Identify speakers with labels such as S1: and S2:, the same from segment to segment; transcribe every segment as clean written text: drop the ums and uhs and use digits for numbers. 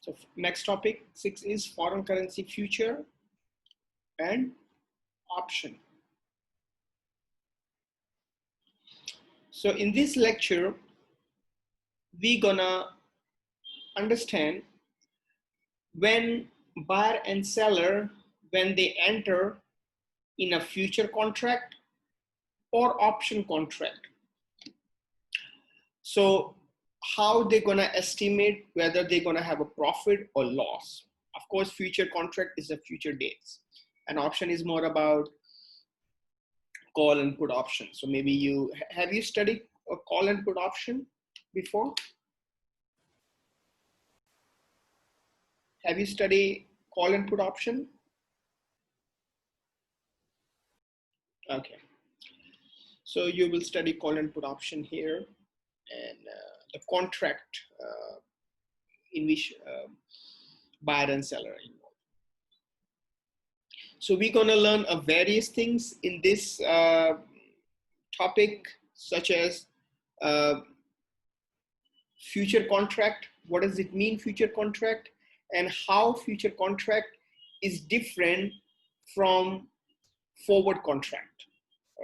S1: So next topic 6 is foreign currency future and option. So in this lecture, we gonna understand when buyer and seller, when they enter in a future contract or option contract. So how they're gonna estimate whether they're gonna have a profit or loss. Of course, future contract is the future dates. An option is more about call and put option. So maybe have you studied a call and put option before? Have you studied call and put option? Okay. So you will study call and put option here, and the contract in which buyer and seller are involved. So we're gonna learn various things in this topic, such as future contract. What does it mean, future contract, and how future contract is different from forward contract.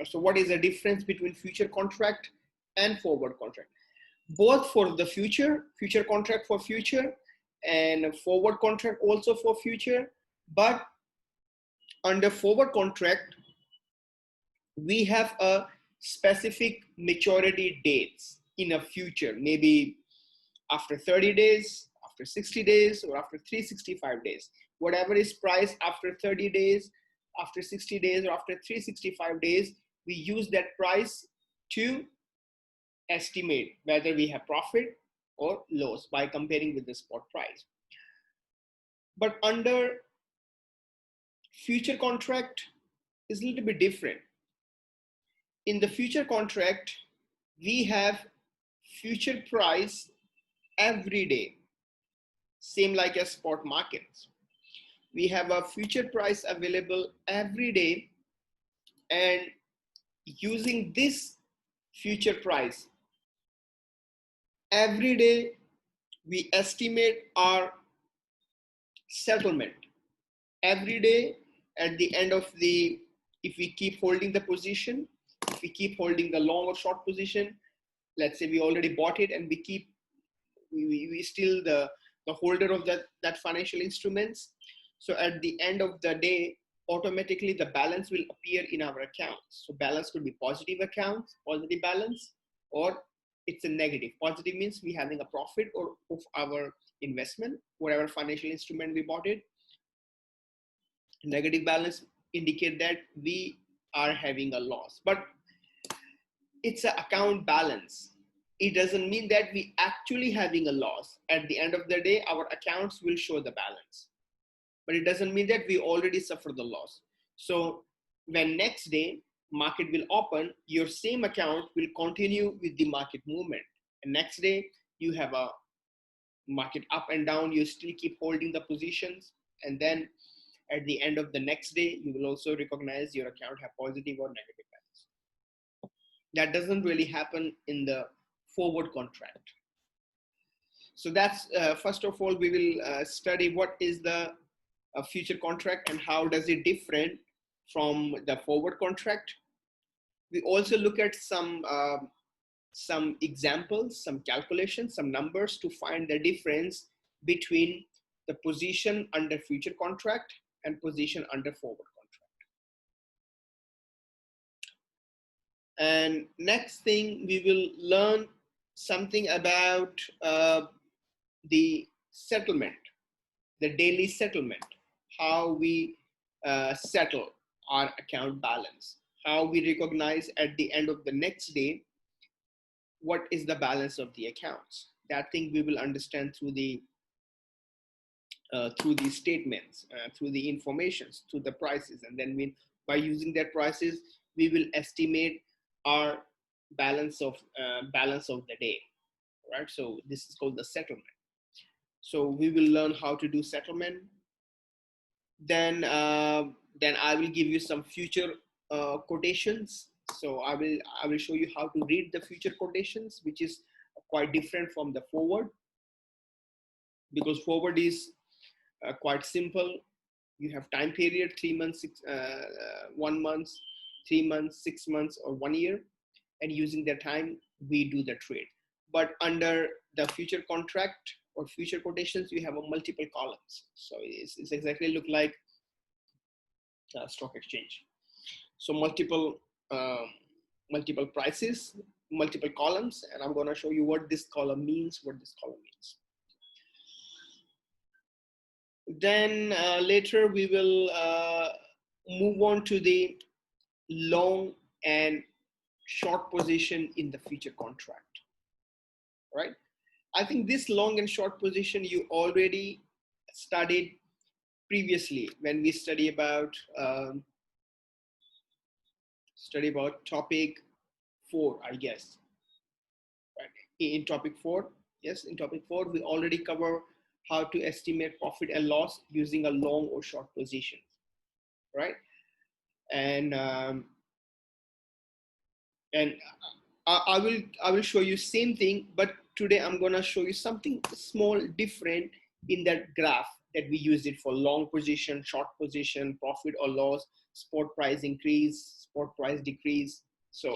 S1: So what is the difference between future contract and forward contract? Both for the future contract for future, and forward contract also for future. But under forward contract, we have a specific maturity dates in a future, maybe after 30 days, after 60 days, or after 365 days. Whatever is priced after 30 days, after 60 days, or after 365 days, we use that price to estimate whether we have profit or loss by comparing with the spot price. But under future contract is a little bit different. In the future contract, we have future price every day, same like a spot markets. We have a future price available every day, and using this future price every day, we estimate our settlement every day. At the end of the, if we keep holding the position, if we keep holding the long or short position, let's say we already bought it and we still the holder of that financial instruments. So at the end of the day, automatically the balance will appear in our accounts. So balance could be positive accounts, positive balance, or it's a negative. Positive means we having a profit or of our investment, whatever financial instrument we bought it. Negative balance indicate that we are having a loss, but it's an account balance. It doesn't mean that we actually having a loss. At the end of the day, our accounts will show the balance, but it doesn't mean that we already suffered the loss. So when next day market will open, your same account will continue with the market movement, and next day you have a market up and down, you still keep holding the positions, and then at the end of the next day you will also recognize your account have positive or negative balance. That doesn't really happen in the forward contract. So that's first of all we will study what is the future contract and how does it different from the forward contract. We also look at some examples, some calculations, some numbers to find the difference between the position under future contract and position under forward contract. And next thing, we will learn something about the settlement, the daily settlement, how we settle our account balance, how we recognize at the end of the next day what is the balance of the accounts. That thing we will understand through the statements, through the informations, through the prices, and then by using their prices, we will estimate our balance of the day, right? So this is called the settlement. So we will learn how to do settlement. Then I will give you some future quotations. So I will show you how to read the future quotations, which is quite different from the forward. because forward is quite simple. You have time period, 3 months, 1 month, 3 months, 6 months, or 1 year, and using that time we do the trade. But under the future contract or future quotations, you have a multiple columns. So it's exactly look like stock exchange. So um, multiple prices, multiple columns, and I'm going to show you what this column means, what this column means. Then later we will move on to the long and short position in the future contract, right? I think this long and short position you already studied previously when we study about topic 4, I guess. Right? In topic 4, yes, in topic 4 we already cover how to estimate profit and loss using a long or short position, right? And I will show you same thing, but today I'm gonna show you something small different in that graph that we use it for long position, short position, profit or loss, spot price increase, spot price decrease. So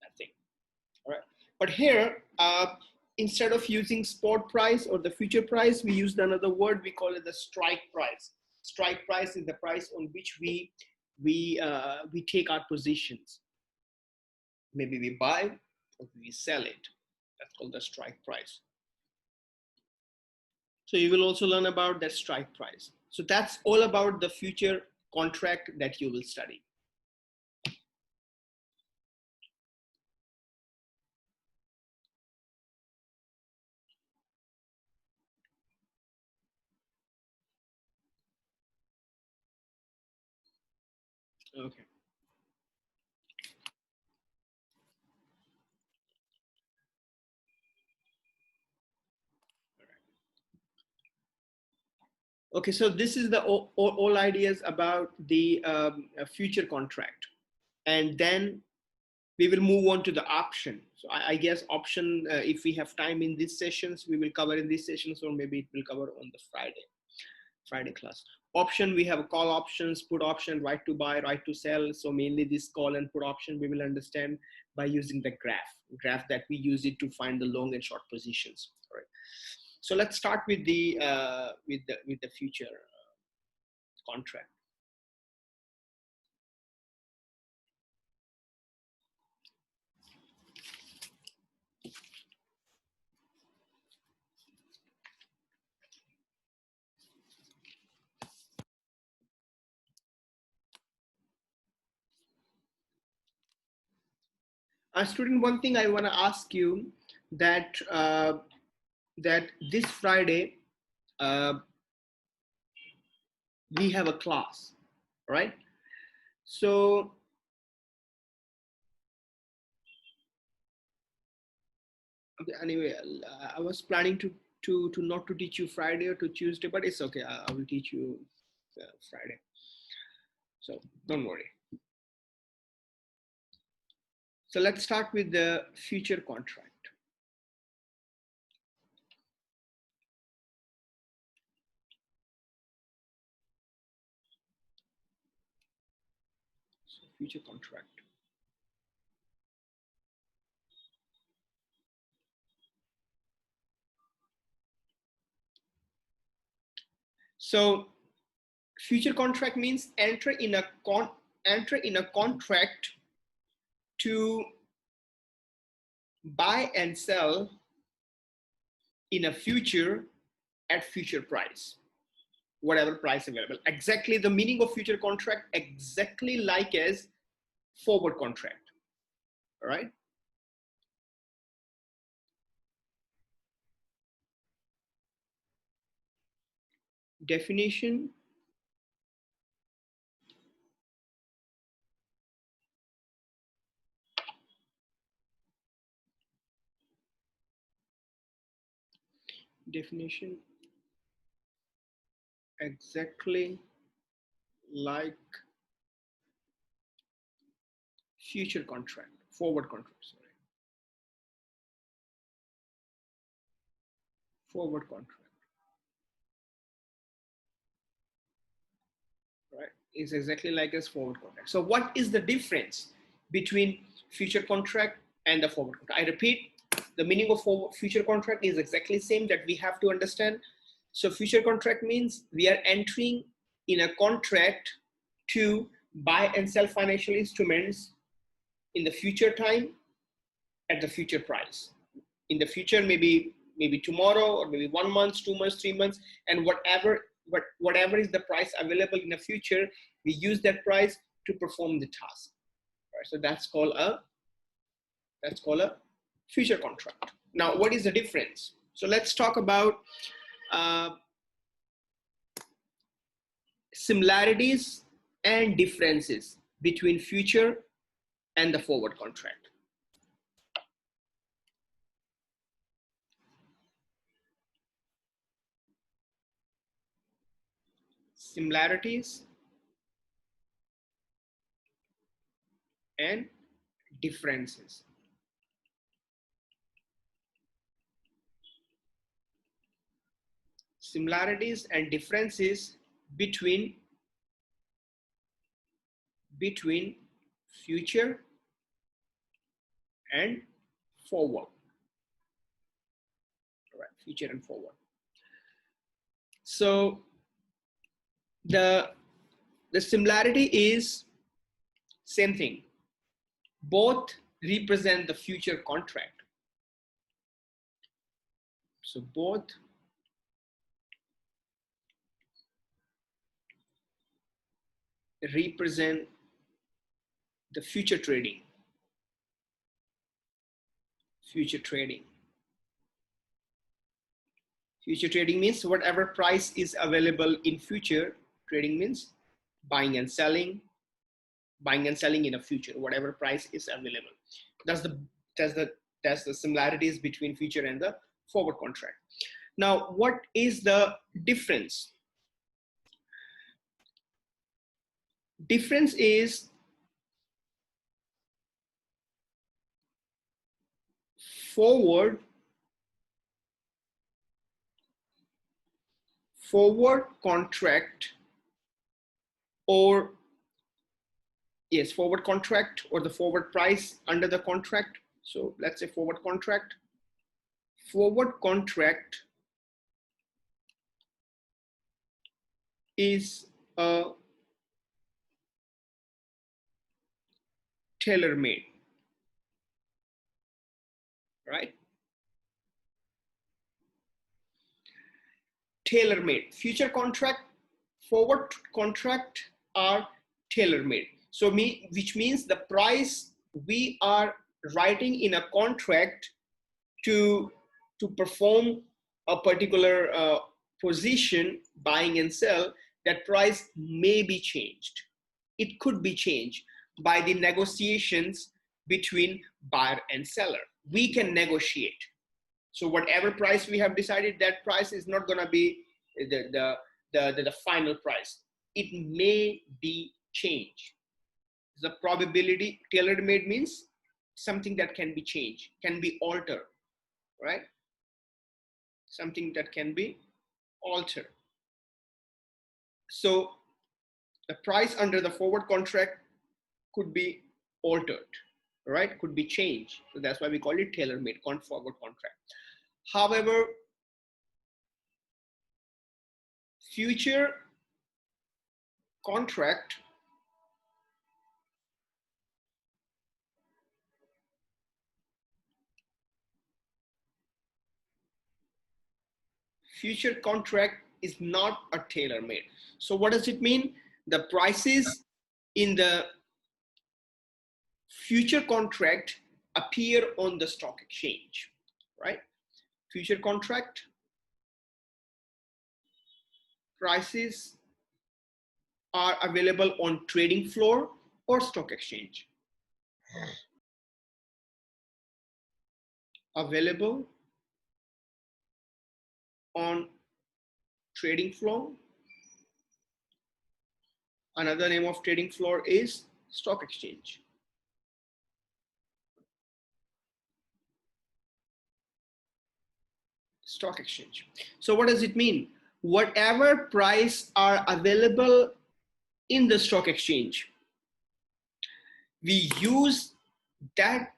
S1: nothing. All right. But here, instead of using spot price or the future price, we used another word. We call it the strike price. Strike price is the price on which we take our positions. Maybe we buy or we sell it. That's called the strike price. So you will also learn about that strike price. So that's all about the future contract that you will study. Okay. Okay, so this is the all ideas about the future contract. And then we will move on to the option. So I guess option, if we have time in these sessions, we will cover in these sessions, or maybe it will cover on the Friday class. Option, we have call options, put option, right to buy, right to sell. So mainly this call and put option we will understand by using the graph that we use it to find the long and short positions. All right. So let's start with the future contract. Student, one thing I want to ask you that that this Friday we have a class, right? So okay, anyway, I was planning to not to teach you Friday or to Tuesday, but it's okay. I will teach you Friday. So don't worry. So let's start with the future contract. So future contract. So future contract means enter in a contract to buy and sell in a future at future price, whatever price available. Exactly the meaning of future contract, exactly like as forward contract. All right. Definition. Definition. Exactly like future contract, forward contract, sorry. Forward contract. is exactly like as forward contract. So what is the difference between future contract and the forward contract? I repeat, the meaning of future contract is exactly same that we have to understand. So future contract means we are entering in a contract to buy and sell financial instruments in the future time at the future price. In the future, maybe tomorrow, or maybe 1 month, 2 months, 3 months, and whatever is the price available in the future, we use that price to perform the task. Right? So that's called a future contract. Now, what is the difference? So let's talk about similarities and differences between future and the forward contract. Similarities and differences. Similarities and differences between future and forward. All right, future and forward. So the similarity is same thing. Both represent the future contract. So both represent the future trading. Future trading. Future trading means whatever price is available in future. Trading means buying and selling in a future, whatever price is available. That's the similarities between future and the forward contract. Now, what is the difference? Difference is forward contract, or yes, forward contract, or the forward price under the contract. So let's say forward contract. Forward contract is a tailor-made, right? Tailor-made. Future contract, forward contract are tailor-made. So which means the price we are writing in a contract to perform a particular position, buying and sell, that price may be changed. It could be changed by the negotiations between buyer and seller. We can negotiate. So whatever price we have decided, that price is not going to be the final price. It may be changed. The probability, tailor-made means something that can be changed, can be altered, right? Something that can be altered. So the price under the forward contract could be altered, right? Could be changed. So that's why we call it tailor-made forward contract. However, future contract is not a tailor-made. So what does it mean? The prices in the future contract appear on the stock exchange, right? Future contract prices are available on trading floor or stock exchange. Available on trading floor. Another name of trading floor is stock exchange. Stock exchange. So what does it mean? Whatever price are available in the stock exchange, we use that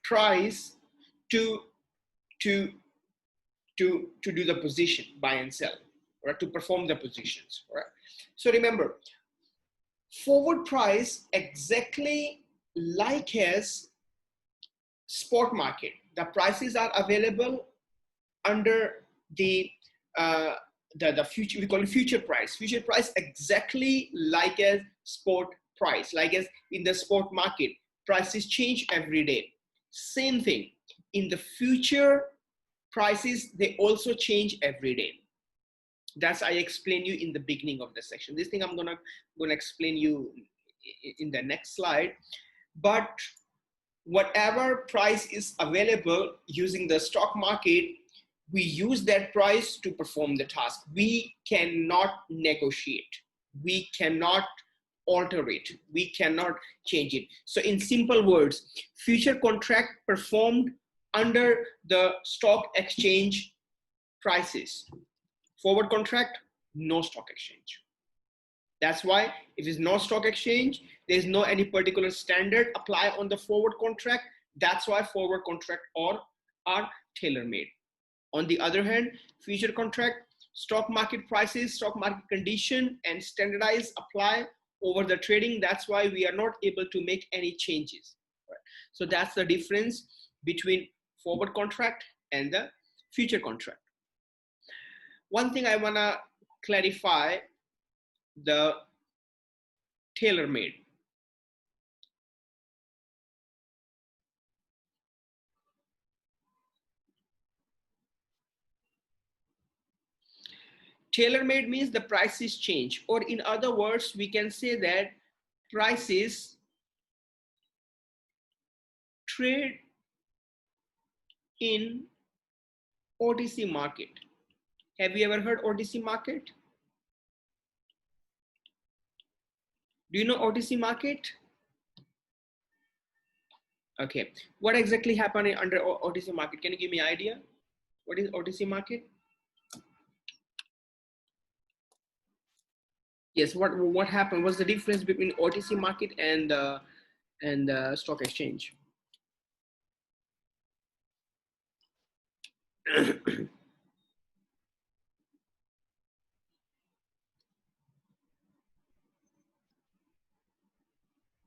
S1: price to to do the position, buy and sell, right? To perform the positions, right? So remember, forward price exactly like as spot market. The prices are available under the the future, we call it future price. Future price exactly like as spot price, like as in the spot market, prices change every day. Same thing in the future prices, they also change every day. That's I explain you in the beginning of the section. This thing I'm gonna explain you in the next slide. But whatever price is available using the stock market, we use that price to perform the task. We cannot negotiate. We cannot alter it. We cannot change it. So in simple words, future contract performed under the stock exchange prices. Forward contract, no stock exchange. That's why if there's no stock exchange, there's no any particular standard apply on the forward contract. That's why forward contract are tailor-made. On the other hand, future contract, stock market prices, stock market condition, and standardized apply over the trading. That's why we are not able to make any changes. Right? So that's the difference between forward contract and the future contract. One thing I want to clarify, the tailor-made. Tailor-made means the prices change, or in other words, we can say that prices trade in OTC market. Have you ever heard OTC market? Do you know OTC market? Okay, what exactly happened under OTC market? Can you give me an idea? What is OTC market? Yes, what happened? What's the difference between OTC market and stock exchange?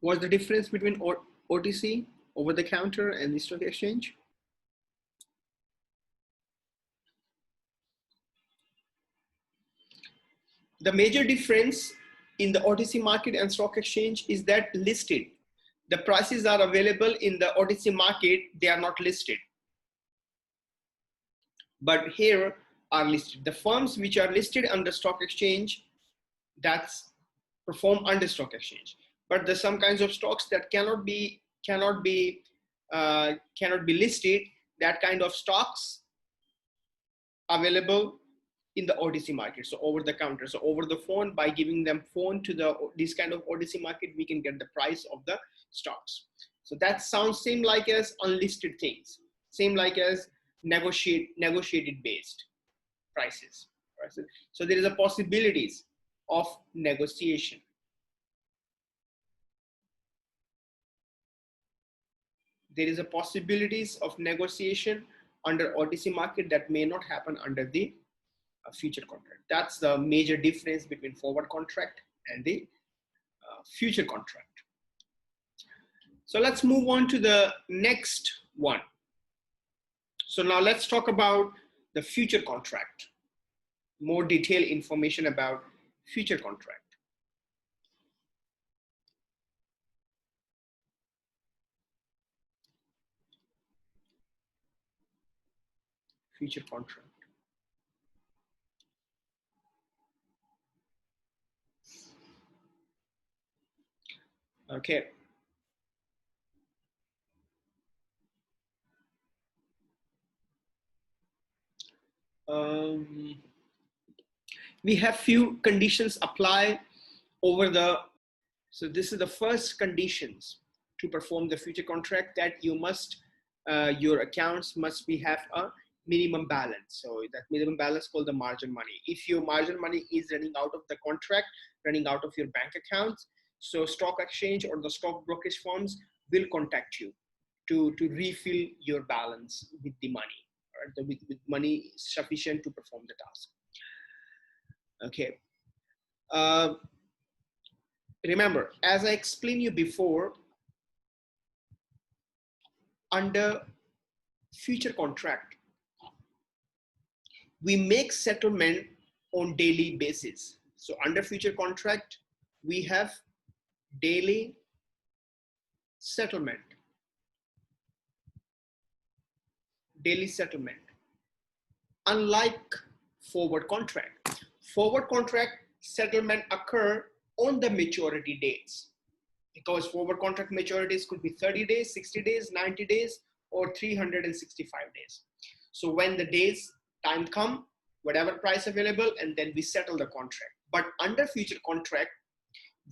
S1: What's the difference between OTC, over the counter, and the stock exchange? The major difference in the OTC market and stock exchange is that listed. The prices are available in the OTC market, they are not listed. But here are listed. The firms which are listed under stock exchange, that's perform under stock exchange. But there's some kinds of stocks that cannot be listed. That kind of stocks available in the OTC market, so over the counter, so over the phone. By giving them phone to this kind of OTC market, we can get the price of the stocks. So that sounds same like as unlisted things, same like as negotiated based prices. So there is a possibilities of negotiation. There is a possibilities of negotiation under OTC market that may not happen under the future contract. That's the major difference between forward contract and the future contract. So let's move on to the next one. So now let's talk about the future contract. More detailed information about future contract. Future contract. Okay. We have few conditions apply over the, so this is the first conditions to perform the future contract, that you must, your accounts must have a minimum balance. So that minimum balance called the margin money. If your margin money is running out of the contract, running out of your bank accounts, so stock exchange or the stock brokerage firms will contact you to refill your balance with the money, or with money sufficient to perform the task. Okay. Remember, as I explained you before, under future contract, we make settlement on daily basis. So under future contract, we have daily settlement. Daily settlement. Unlike forward contract settlement occur on the maturity dates, because forward contract maturities could be 30 days, 60 days, 90 days, or 365 days. So when the days time come, whatever price available, and then we settle the contract. But under future contract,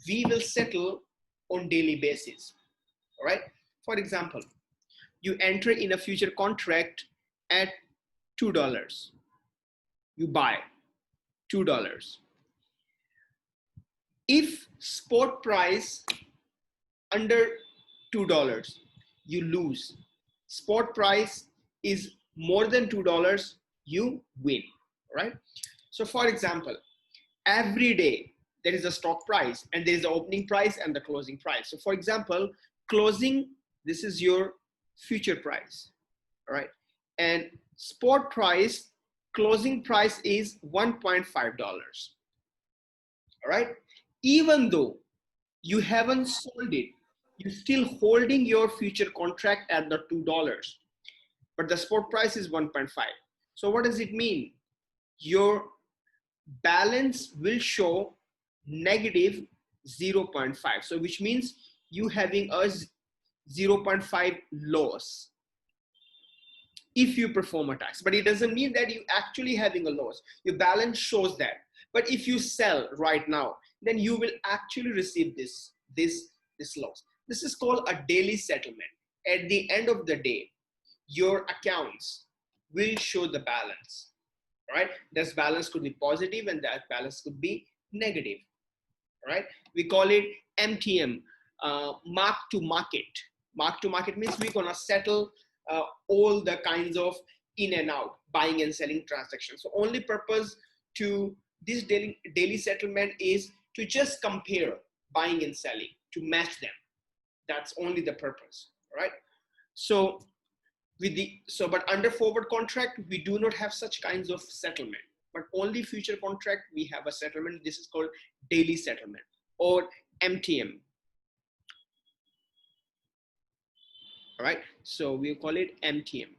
S1: we will settle on daily basis. All right. For example, you enter in a future contract at $2. You buy $2. If spot price under $2, you lose. Spot price is more than $2, you win, right? So for example, every day there is a stock price, and there is the opening price and the closing price. So for example, closing, this is your future price, all right? And spot price, closing price is $1.5, all right? Even though you haven't sold it, you're still holding your future contract at the $2, but the spot price is 1.5. So what does it mean? Your balance will show negative 0.5. So which means you having a 0.5 loss if you perform a task, but it doesn't mean that you actually having a loss. Your balance shows that. But if you sell right now, then you will actually receive this loss. This is called a daily settlement. At the end of the day, your accounts will show the balance, right? This balance could be positive and that balance could be negative, right? We call it MTM, mark to market. Mark to market means we're gonna settle all the kinds of in and out, buying and selling transactions. So only purpose to this daily settlement is to just compare buying and selling, to match them. That's only the purpose, right? So but under forward contract, we do not have such kinds of settlement, but only future contract we have a settlement. This is called daily settlement or MTM. All right, so we call it MTM.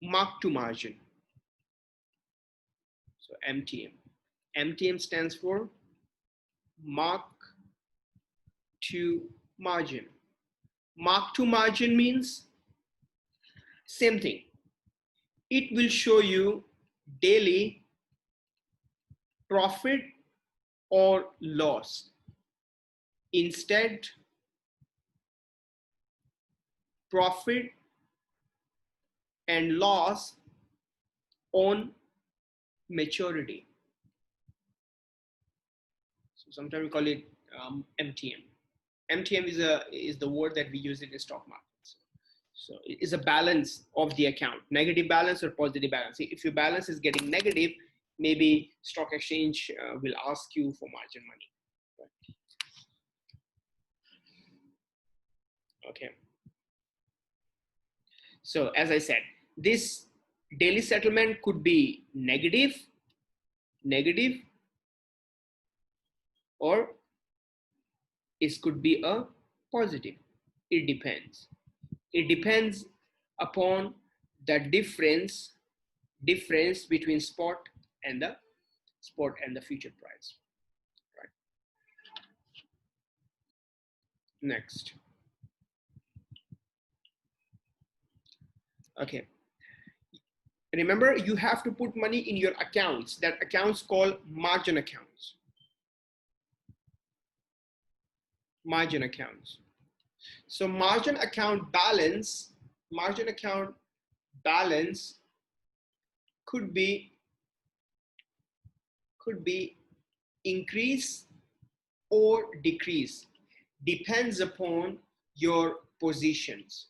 S1: Mark to margin. So MTM. MTM stands for mark to margin. Mark to margin means same thing. It will show you daily profit or loss. Instead, profit and loss on maturity. So sometimes we call it MTM. MTM is the word that we use in the stock markets. So it is a balance of the account, negative balance or positive balance. If your balance is getting negative, maybe stock exchange will ask you for margin money. Okay. So as I said, this daily settlement could be negative, or it could be a positive. It depends. It depends upon the difference between spot and the future price. Right. Next. Okay. Remember, you have to put money in your accounts. That accounts called margin accounts. Margin accounts. So margin account balance margin account balance could be increase or decrease, depends upon your positions.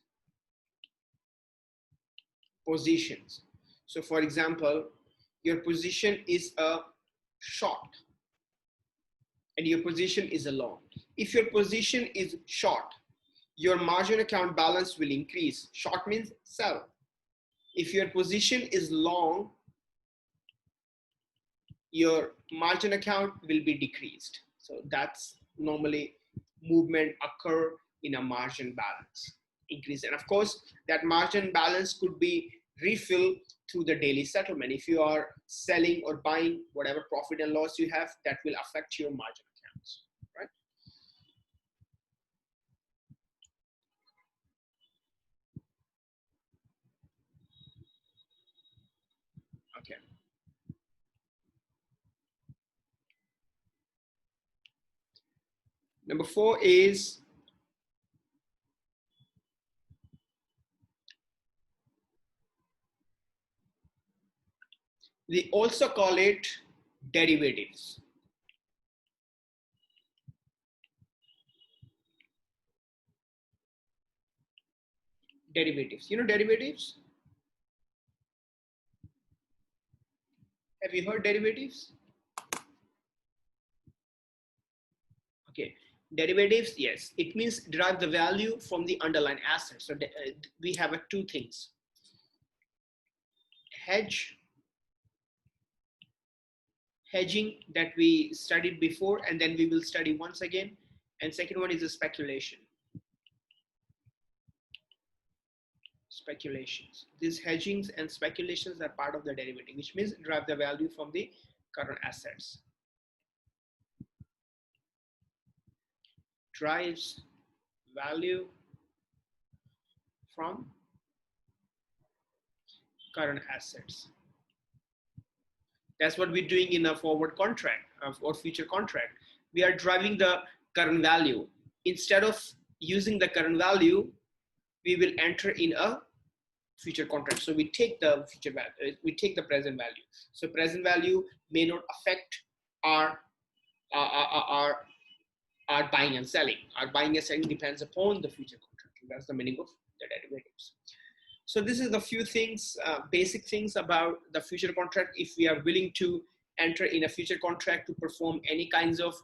S1: So for example, your position is a short and your position is a long. If your position is short, your margin account balance will increase. Short means sell. If your position is long, your margin account will be decreased. So that's normally movement occur in a margin balance increase. And of course, that margin balance could be refilled through the daily settlement. If you are selling or buying, whatever profit and loss you have, that will affect your margin accounts, right? Okay. Number 4 is we also call it derivatives. Derivatives. You know derivatives? Have you heard derivatives? Okay. Derivatives, yes. It means derive the value from the underlying asset. So we have two things. Hedging that we studied before, and then we will study once again. And second one is a speculation. Speculations. These hedgings and speculations are part of the derivative, which means derive the value from the current assets. Drives value from current assets. That's what we're doing in a forward contract or future contract. We are driving the current value. Instead of using the current value, we will enter in a future contract. So we take the future value, we take the present value. So present value may not affect our buying and selling. Our buying and selling depends upon the future contract. That's the meaning of the derivatives. So this is the few things, basic things about the future contract. If we are willing to enter in a future contract to perform any kinds of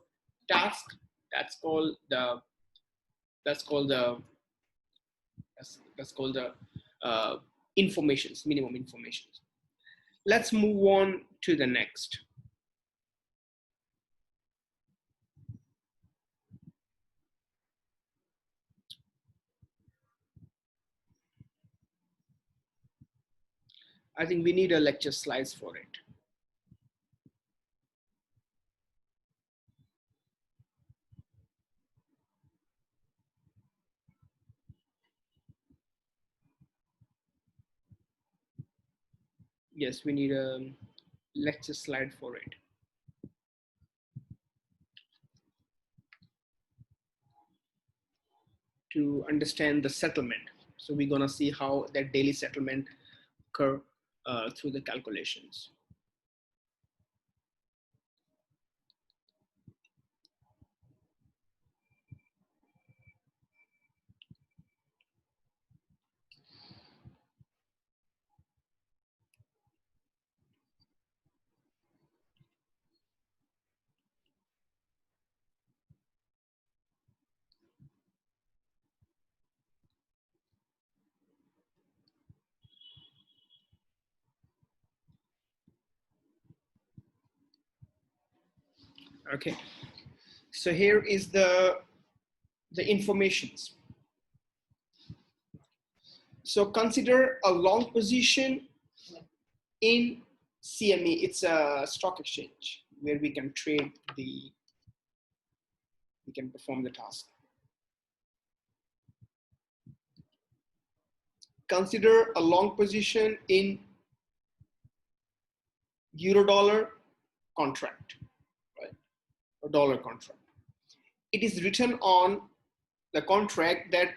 S1: task, that's called the informations, minimum informations. Let's move on to the next. I think we need a lecture slides for it. Yes, we need a lecture slide for it. To understand the settlement. So we're gonna see how that daily settlement occur through the calculations. Okay, so here is the informations. So consider a long position in CME. It's a stock exchange where we can trade we can perform the task. Consider a long position in euro-dollar contract, right? Or dollar contract. It is written on the contract that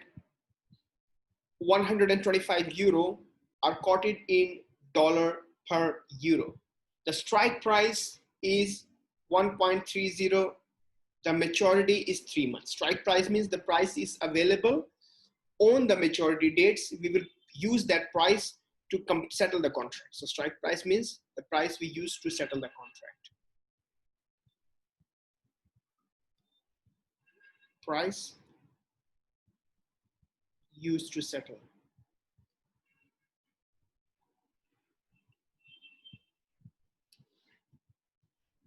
S1: 125 euro are quoted in dollar per euro. The strike price is 1.30. The maturity is 3 months. Strike price means the price is available on the maturity dates. We will use that price to settle the contract. So strike price means the price we use to settle the contract. Price used to settle.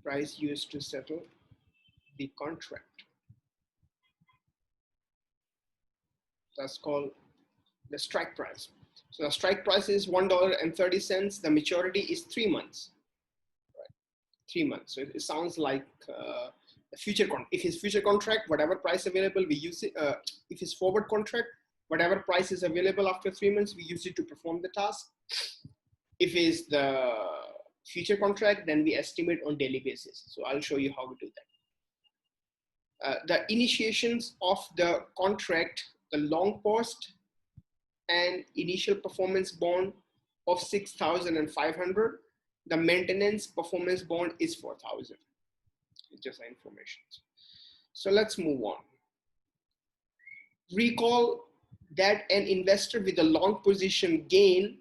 S1: Price used to settle the contract. That's called the strike price. So the strike price is $1.30. The maturity is 3 months. Right? 3 months. So it sounds like a future contract. If it's future contract, whatever price available, we use it. If it's forward contract, whatever price is available after 3 months, we use it to perform the task. If it's the future contract, then we estimate on daily basis. So I'll show you how to do that. The initiations of the contract, the long post and initial performance bond of 6,500. The maintenance performance bond is 4,000. Just information. So let's move on. Recall that an investor with a long position gain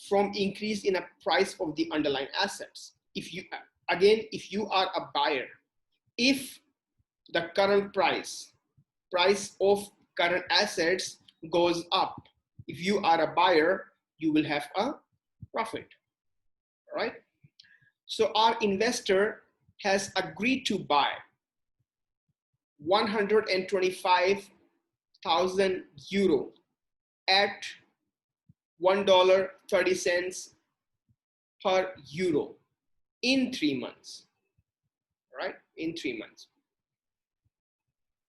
S1: from increase in a price of the underlying assets. If you, again, if you are a buyer, if the current price of current assets goes up, if you are a buyer, you will have a profit, all right? So our investor has agreed to buy 125,000 euro at $1.30 per euro in 3 months, right? In 3 months.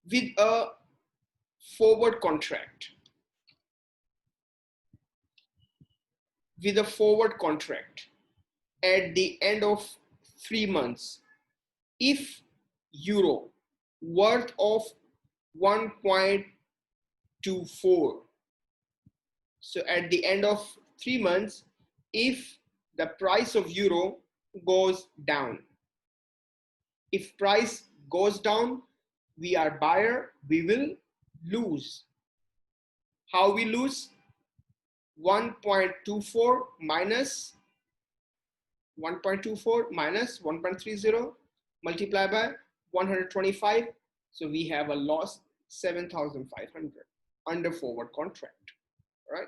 S1: With a forward contract. With a forward contract at the end of 3 months, if euro worth of 1.24, so at the end of 3 months, if the price of euro goes down, if price goes down, we are buyer, we will lose. How we lose? 1.24 minus 1.30 multiplied by 125. So we have a loss 7,500 under forward contract, right?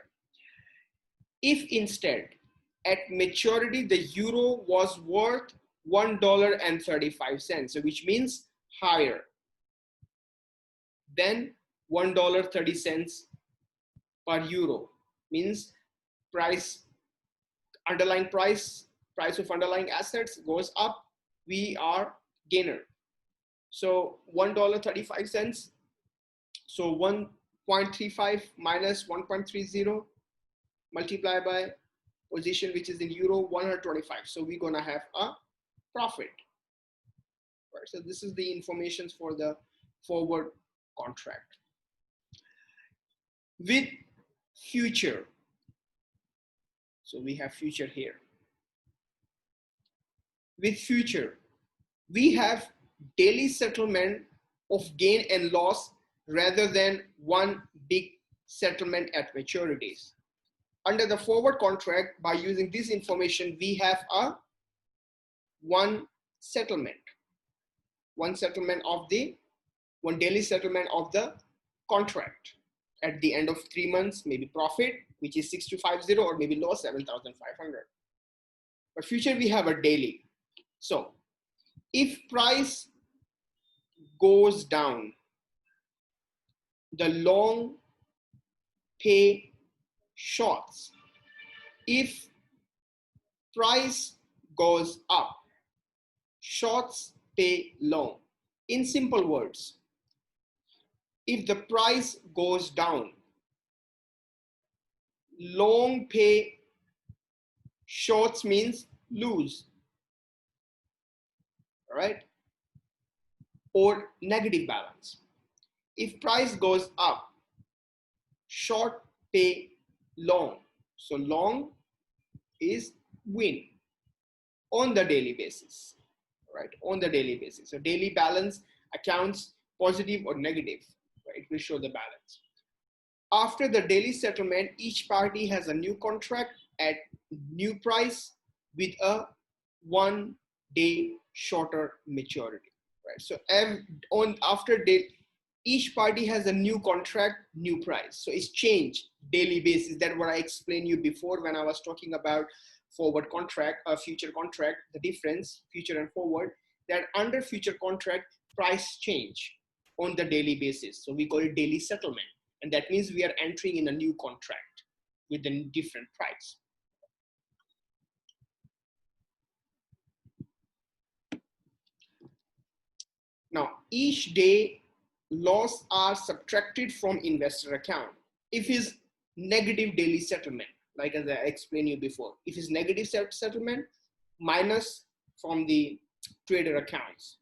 S1: If instead at maturity the euro was worth $1.35, so which means higher than $1.30 per euro, means underlying price of underlying assets goes up, we are gainer. So $1.35, so 1.35 minus 1.30 multiplied by position which is in euro 125, so we're gonna have a profit, right? So this is the information for the forward contract. With future, so we have future here. With future, we have daily settlement of gain and loss rather than one big settlement at maturities. Under the forward contract, by using this information, we have a one daily settlement of the contract. At the end of 3 months, maybe profit, which is 6,250, or maybe loss 7,500. But future, we have a daily. So if price goes down, the long pay shorts. If price goes up, shorts pay long. In simple words, if the price goes down, long pay shorts means lose, all right? Or negative balance. If price goes up, short pay long. So long is win on the daily basis, right? On the daily basis. So daily balance accounts positive or negative, right? It will show the balance. After the daily settlement, each party has a new contract at new price with a 1 day shorter maturity, right? So after day, each party has a new contract, new price. So it's changed daily basis. That's what I explained you before when I was talking about forward contract, future contract, the difference, future and forward, that under future contract, price change on the daily basis. So we call it daily settlement. And that means we are entering in a new contract with a different price. Now, each day loss are subtracted from investor account. If is negative daily settlement, like as I explained you before, if it's negative settlement, minus from the trader accounts.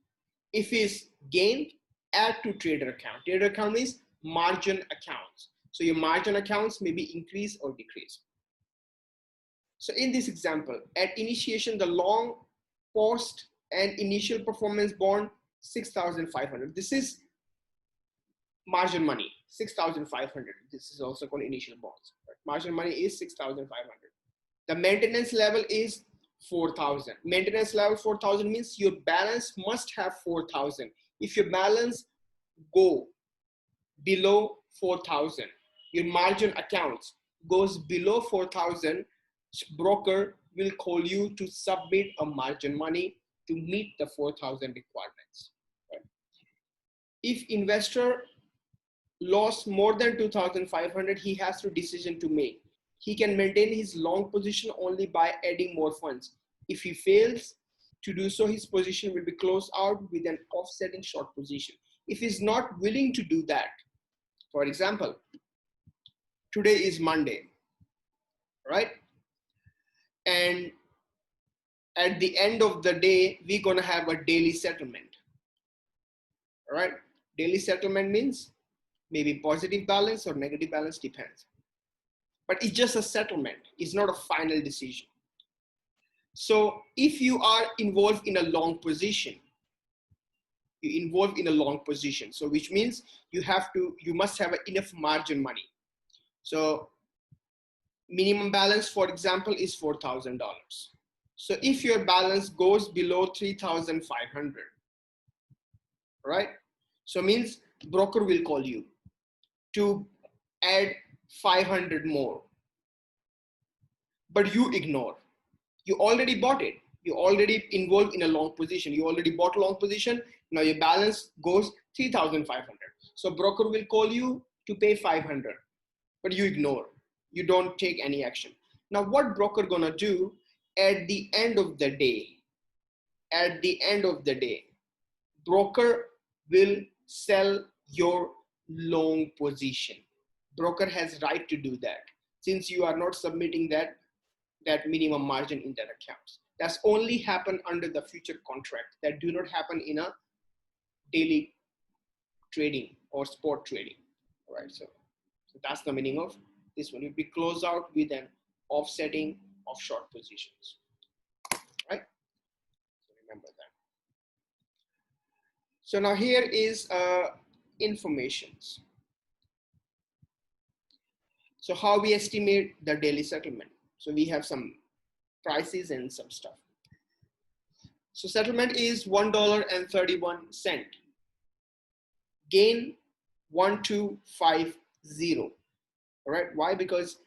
S1: If it's gain, add to trader account. Trader account is margin accounts. So your margin accounts may be increase or decrease. So in this example, at initiation, the long post and initial performance bond 6,500. This is margin money, 6,500. This is also called initial bonds. Right? Margin money is 6,500. The maintenance level is 4,000. Maintenance level 4,000 means your balance must have 4,000. If your balance go below 4,000, your margin accounts goes below 4,000, broker will call you to submit a margin money to meet the 4,000 requirements. Right? If investor lost more than 2,500, he has to decision to make. He can maintain his long position only by adding more funds. If he fails to do so, his position will be closed out with an offsetting short position. If he's not willing to do that, for example, today is Monday, right? And at the end of the day, we're gonna have a daily settlement, all right? Daily settlement means maybe positive balance or negative balance, depends. But it's just a settlement, it's not a final decision. So if you are involved in a long position, so which means you must have enough margin money. So minimum balance, for example, is $4,000. So if your balance goes below 3,500, right? So means broker will call you to add 500 more, but you ignore. You already bought it. You already involved in a long position. You already bought a long position. Now your balance goes 3,500. So broker will call you to pay 500, but you ignore. You don't take any action. Now what broker gonna do at the end of the day? At the end of the day, broker will sell your long position. Broker has right to do that since you are not submitting that minimum margin in that accounts. That's only happen under the future contract. That do not happen in a daily trading or spot trading. All right, so that's the meaning of this one. It will be closed out with an offsetting of short positions, right? So remember that. So now here is informations. So how we estimate the daily settlement. So we have some prices and some stuff. So settlement is $1.31. Gain 1250. All right. Why? Because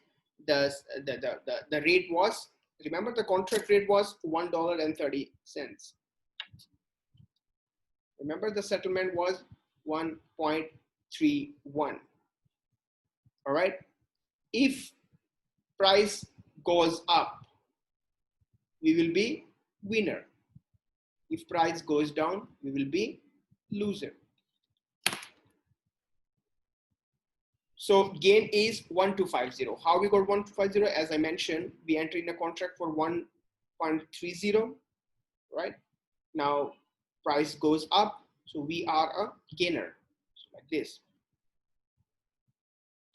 S1: the rate was, remember the contract rate was $1.30. Remember the settlement was 1.31. All right. If price goes up, we will be winner. If price goes down, we will be loser. So gain is 1250. How we got 1250? As I mentioned, we enter in a contract for 1.30, right? Now price goes up, so we are a gainer, so like this.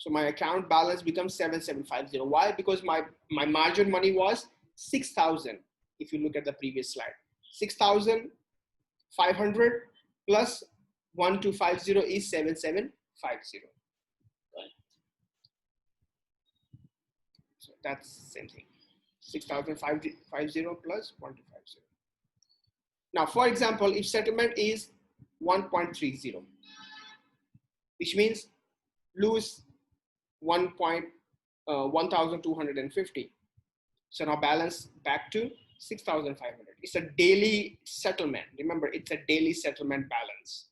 S1: So my account balance becomes 7750. Why? Because my margin money was 6,000. If you look at the previous slide, 6,500 plus 1250 is 7750. Right? So that's same thing. 6,550 plus 1250. Now, for example, if settlement is 1.30, which means lose 1,250. So now balance back to 6,500. It's a daily settlement. Remember, it's a daily settlement balance.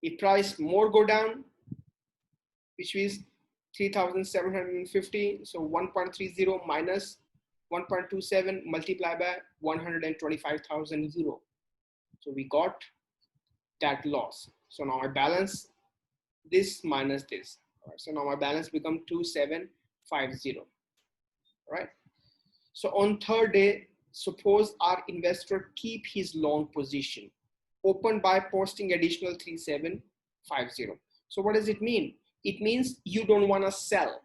S1: If price more go down, which is 3,750, so 1.30 minus 1.27 multiplied by 125,000 euro. So we got that loss. So now I balance this minus this. All right, so now my balance become 2750. Right? So on third day, suppose our investor keep his long position open by posting additional 3750. So what does it mean? It means you don't want to sell.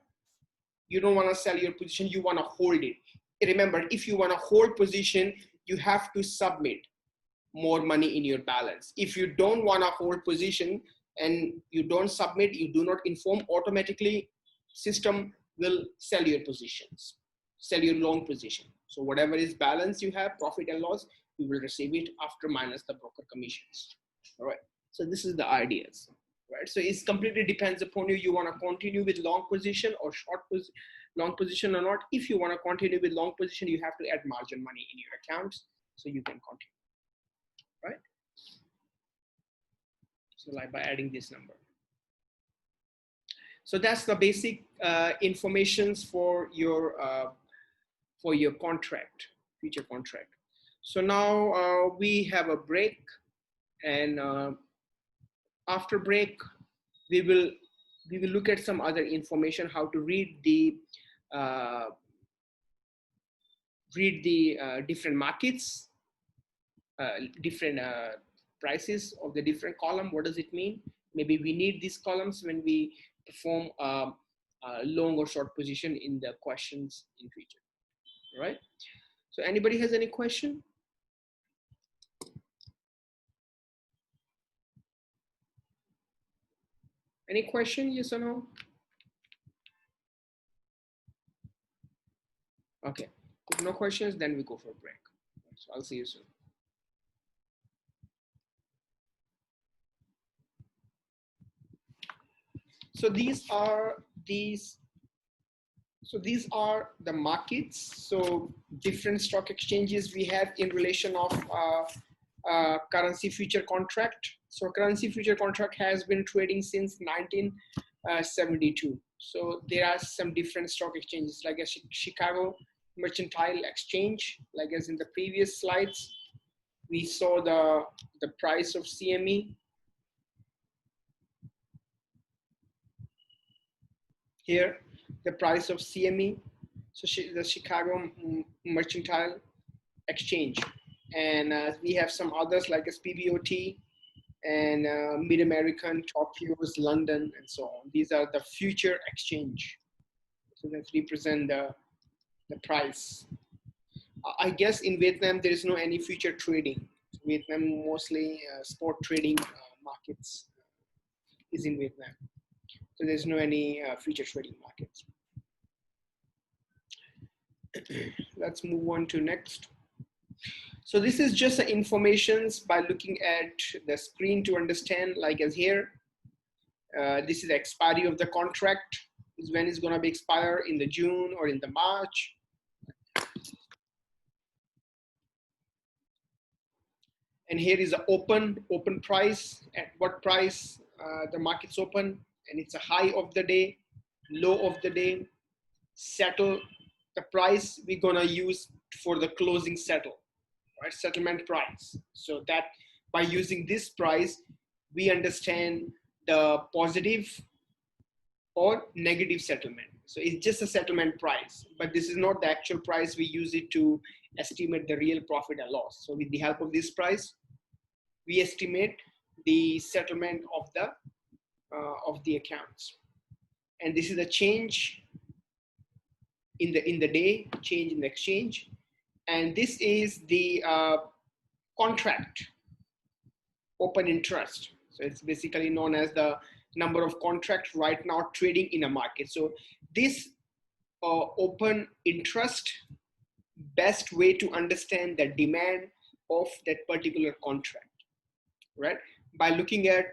S1: You don't want to sell your position. You want to hold it. Remember, if you want to hold position, you have to submit more money in your balance. If you don't want to hold position and you don't submit, you do not inform, automatically system will sell your positions, sell your long position. So whatever is balance you have, profit and loss, you will receive it after minus the broker commissions. All right. So this is the ideas, right? So it's completely depends upon you. You want to continue with long position or long position or not. If you want to continue with long position, you have to add margin money in your accounts so you can continue. Right? So like by adding this number. So that's the basic informations for your contract, future contract. So now we have a break, and after break we will look at some other information, how to read the different markets, different prices of the different column. What does it mean? Maybe we need these columns when we perform long or short position in the questions in future. All right. So anybody has any question? Any question? Yes or no? Okay. If no questions, then we go for a break. So I'll see you soon. So these are the markets. So different stock exchanges we have in relation of currency future contract. So currency future contract has been trading since 1972. So there are some different stock exchanges, like a Chicago Mercantile Exchange. Like as in the previous slides, we saw the price of CME. Here, the price of CME, so the Chicago Mercantile Exchange. And we have some others like SPBOT and Mid-American, Tokyo's, London, and so on. These are the future exchange. So that represent the price. I guess in Vietnam, there is no any future trading. Vietnam mostly spot trading markets is in Vietnam. So there's no any future trading markets. Let's move on to next. So this is just the informations by looking at the screen to understand, like as here, this is the expiry of the contract, is when it's going to be expire, in the June or in the March. And here is the open price, at what price the market's open, and it's a high of the day, low of the day, settle, the price we're gonna use for the closing settle, right? Settlement price. So that by using this price, we understand the positive or negative settlement. So it's just a settlement price, but this is not the actual price. We use it to estimate the real profit and loss. So with the help of this price, we estimate the settlement of the of the accounts. And this is a change in the day, change in the exchange. And this is the contract open interest. So it's basically known as the number of contracts right now trading in a market. So this open interest, best way to understand the demand of that particular contract, right? By looking at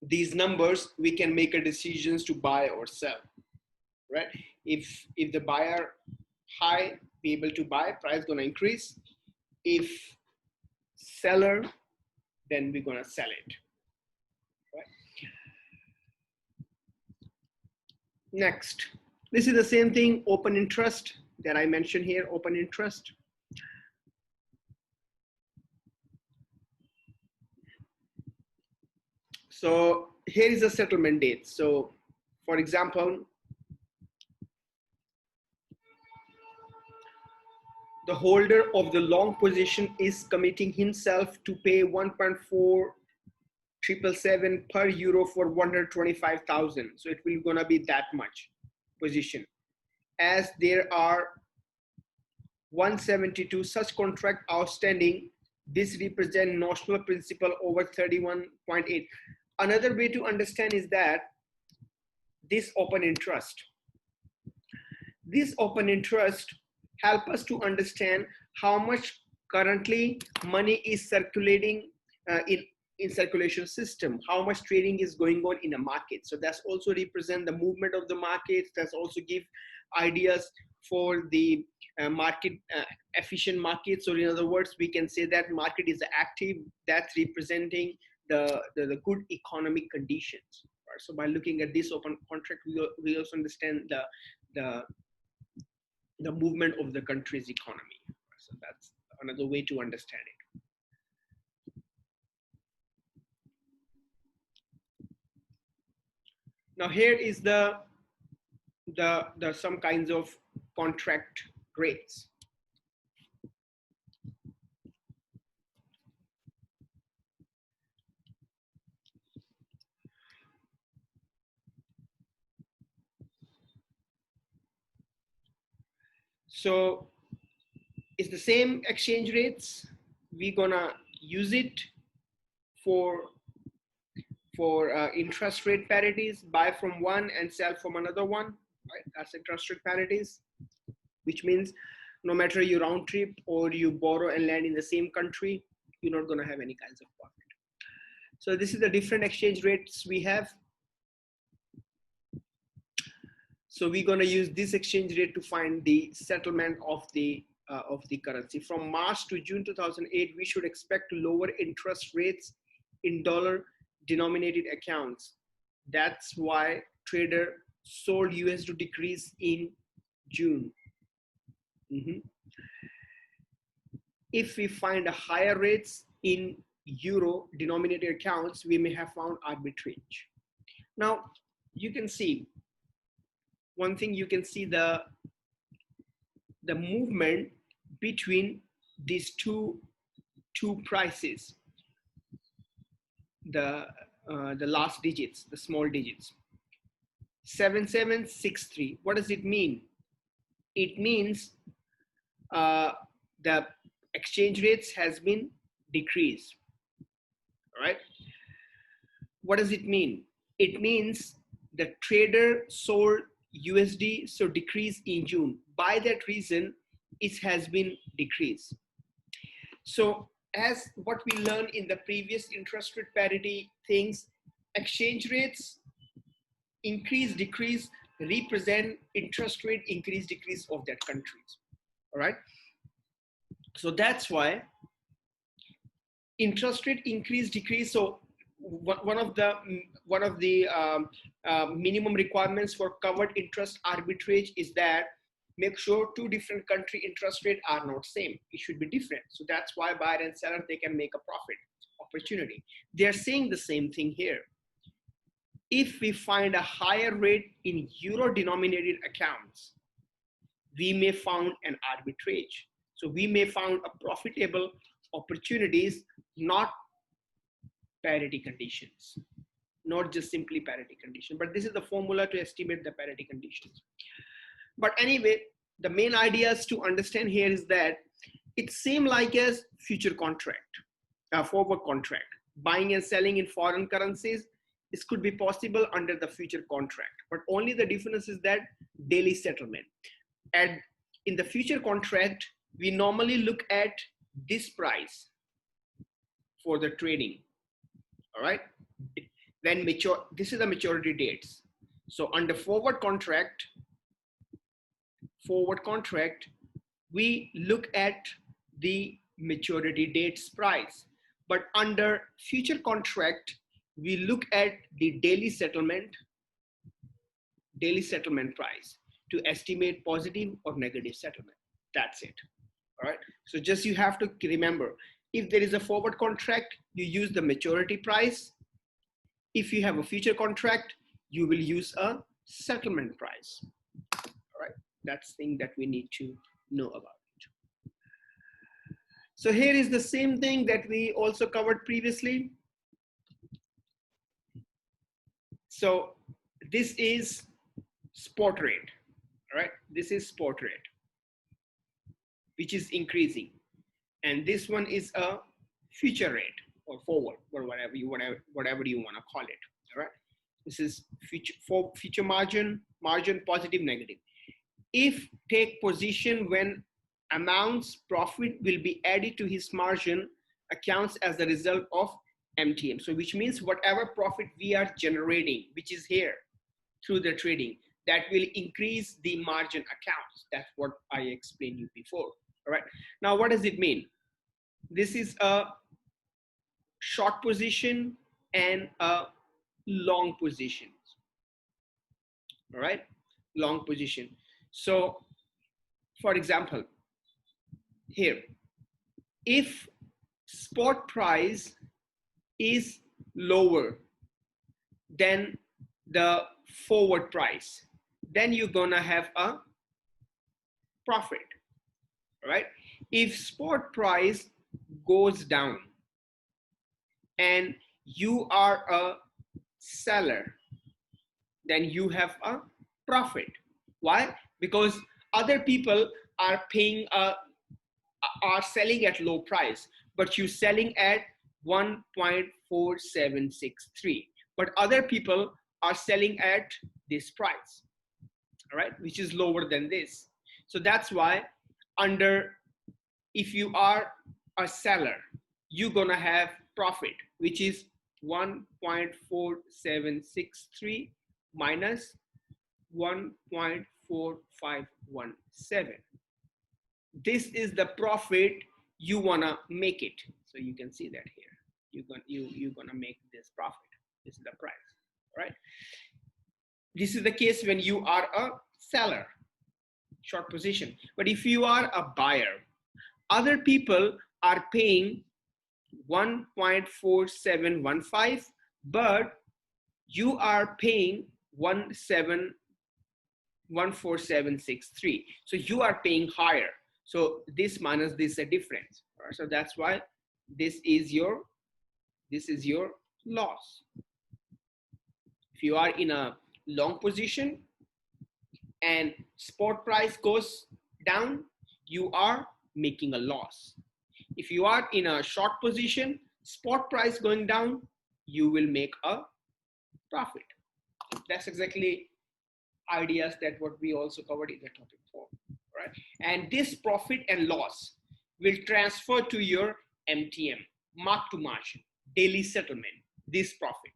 S1: these numbers, we can make a decisions to buy or sell, right? If the buyer high, be able to buy, price gonna increase. If seller, then we're gonna sell it, right? Next, this is the same thing, open interest that I mentioned here, open interest. So here is a settlement date. So for example, the holder of the long position is committing himself to pay 1.4777 per euro for 125,000. So it will gonna be that much position. As there are 172 such contract outstanding, this represents notional principal over 31.8. Another way to understand is that this open interest help us to understand how much currently money is circulating in circulation system, how much trading is going on in a market. So that's also represent the movement of the markets. That's also give ideas for the market, efficient market. So in other words, we can say that market is active. That's representing the good economic conditions. Right? So by looking at this open contract, we also understand the movement of the country's economy. So that's another way to understand it. Now here is the some kinds of contract rates. So it's the same exchange rates. We're gonna use it for interest rate parities, buy from one and sell from another one, right? That's interest rate parities, which means no matter you round trip or you borrow and land in the same country, you're not gonna have any kinds of profit. So this is the different exchange rates we have. So we're gonna use this exchange rate to find the settlement of the currency. From March to June 2008, we should expect lower interest rates in dollar denominated accounts. That's why trader sold US to decrease in June. If we find a higher rates in euro denominated accounts, we may have found arbitrage. Now you can see one thing, you can see the movement between these two prices, the last digits, the small digits. 7763. What does it mean? It means the exchange rates has been decreased. All right. What does it mean? It means the trader sold USD, so decrease in June. By that reason, it has been decreased. So as what we learned in the previous interest rate parity things, exchange rates increase, decrease represent interest rate increase, decrease of that countries. All right. So that's why interest rate increase, decrease. So one of the minimum requirements for covered interest arbitrage is that make sure two different country interest rate are not same. It should be different. So that's why buyer and seller, they can make a profit opportunity. They're saying the same thing here. If we find a higher rate in euro denominated accounts, we may found an arbitrage. So we may found a profitable opportunities, not parity conditions. not just simply parity condition, but this is the formula to estimate the parity conditions. But anyway, the main ideas to understand here is that it seems like a future contract, a forward contract. Buying and selling in foreign currencies, this could be possible under the future contract, but only the difference is that daily settlement. And in the future contract, we normally look at this price for the trading, all right? Then this is the maturity dates. So under forward contract, we look at the maturity dates price. But under future contract, we look at the daily settlement price to estimate positive or negative settlement. That's it. All right. So just you have to remember, if there is a forward contract, you use the maturity price. If you have a future contract, you will use a settlement price. All right. That's the thing that we need to know about. So here is the same thing that we also covered previously. So this is spot rate, all right? This is spot rate, which is increasing. And this one is a future rate or forward or whatever you want to call it, all right? This is future margin, positive, negative. If take position when amounts profit will be added to his margin accounts as a result of MTM. So which means whatever profit we are generating, which is here through the trading, that will increase the margin accounts. That's what I explained you before. All right. Now, what does it mean? This is a short position and a long position. All right. Long position. So for example, here, if spot price is lower than the forward price, then you're gonna have a profit, right? If spot price goes down and you are a seller, then you have a profit. Why? Because other people are paying are selling at low price, but you're selling at 1.4763, but other people are selling at this price, all right, which is lower than this. So that's why if you are a seller, you're gonna have profit, which is 1.4763 minus 1.4517. This is the profit you wanna make it. So you can see that here. You're gonna make this profit. This is the price, right? This is the case when you are a seller, short position. But if you are a buyer, other people are paying 1.4715, but you are paying 14763. So you are paying higher. So this minus this is a difference. Right? So that's why this is your loss. If you are in a long position and spot price goes down, you are making a loss. If you are in a short position, spot price going down, you will make a profit. That's exactly ideas that what we also covered in the topic 4, right? And this profit and loss will transfer to your MTM, mark to margin, daily settlement. This profit,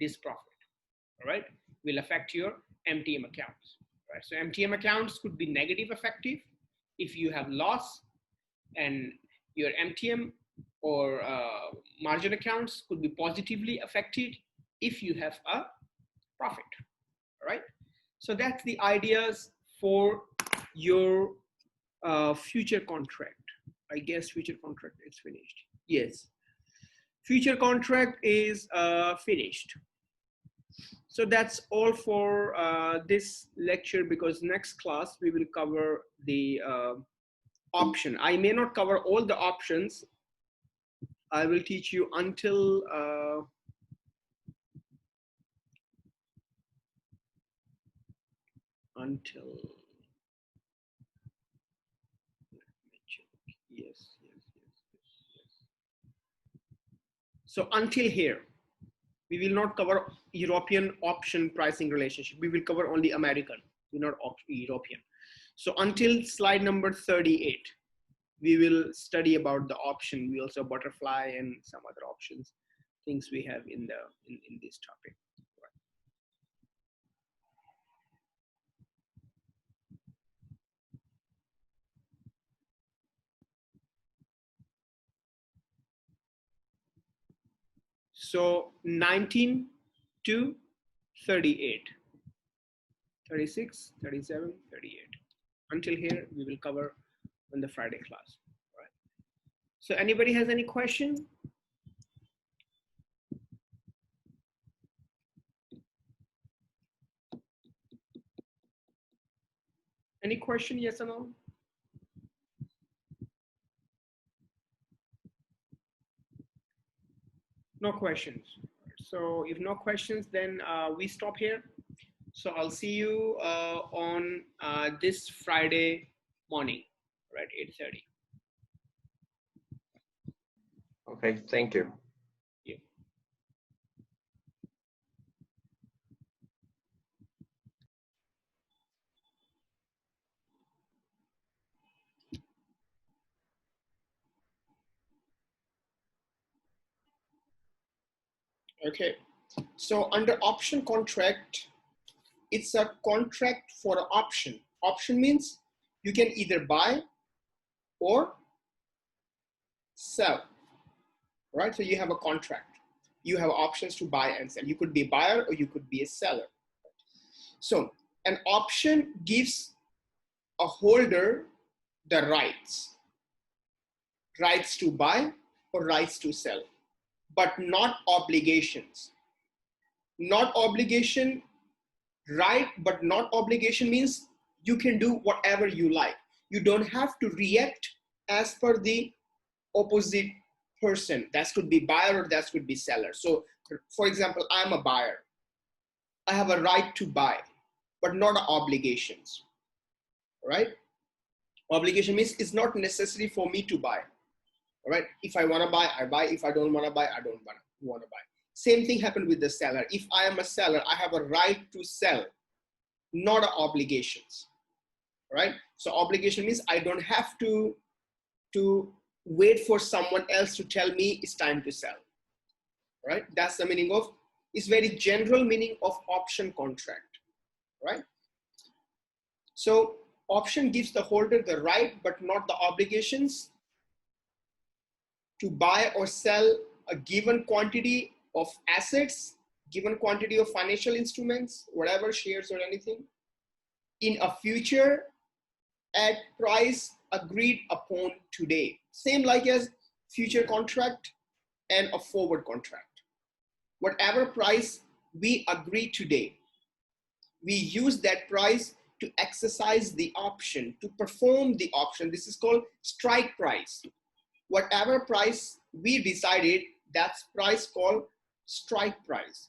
S1: all right, will affect your MTM accounts, right? So MTM accounts could be negative effective if you have loss, and your MTM or margin accounts could be positively affected if you have a profit, all right? So that's the ideas for your future contract. I guess future contract is finished. Yes, future contract is finished. So that's all for this lecture, because next class we will cover the option. I may not cover all the options. I will teach you until until, yes. So until here, we will not cover European option pricing relationship. We will cover only American, not European. So until slide number 38, we will study about the option. We also butterfly and some other options, things we have in this topic. So 19 to 38, 36, 37, 38. Until here, we will cover on the Friday class. All right. So anybody has any question? Any question, yes or no? No questions. So if no questions, then we stop here. So I'll see you on this Friday morning, right, 8:30.
S2: Okay, thank you.
S1: Yeah. Okay. So under option contract, it's a contract for an option. Option means you can either buy or sell, right? So you have a contract. You have options to buy and sell. You could be a buyer or you could be a seller. So an option gives a holder the rights to buy or rights to sell, but not obligations. Not obligation, right? But not obligation means you can do whatever you like. You don't have to react as per the opposite person. That could be buyer or that could be seller. So for example, I'm a buyer. I have a right to buy, but not obligations, right? Obligation means it's not necessary for me to buy, right? If I want to buy, I buy. If I don't want to buy, I don't want to buy. Same thing happened with the seller. If I am a seller, I have a right to sell, not obligations, right? So obligation means I don't have to wait for someone else to tell me it's time to sell, right? That's the meaning of, it's very general meaning of option contract, right? So option gives the holder the right, but not the obligations to buy or sell a given quantity of assets, given quantity of financial instruments, whatever, shares or anything, in a future at price agreed upon today. Same like as future contract and a forward contract. Whatever price we agree today, we use that price to exercise the option, to perform the option. This is called strike price. Whatever price we decided, that's price called strike price.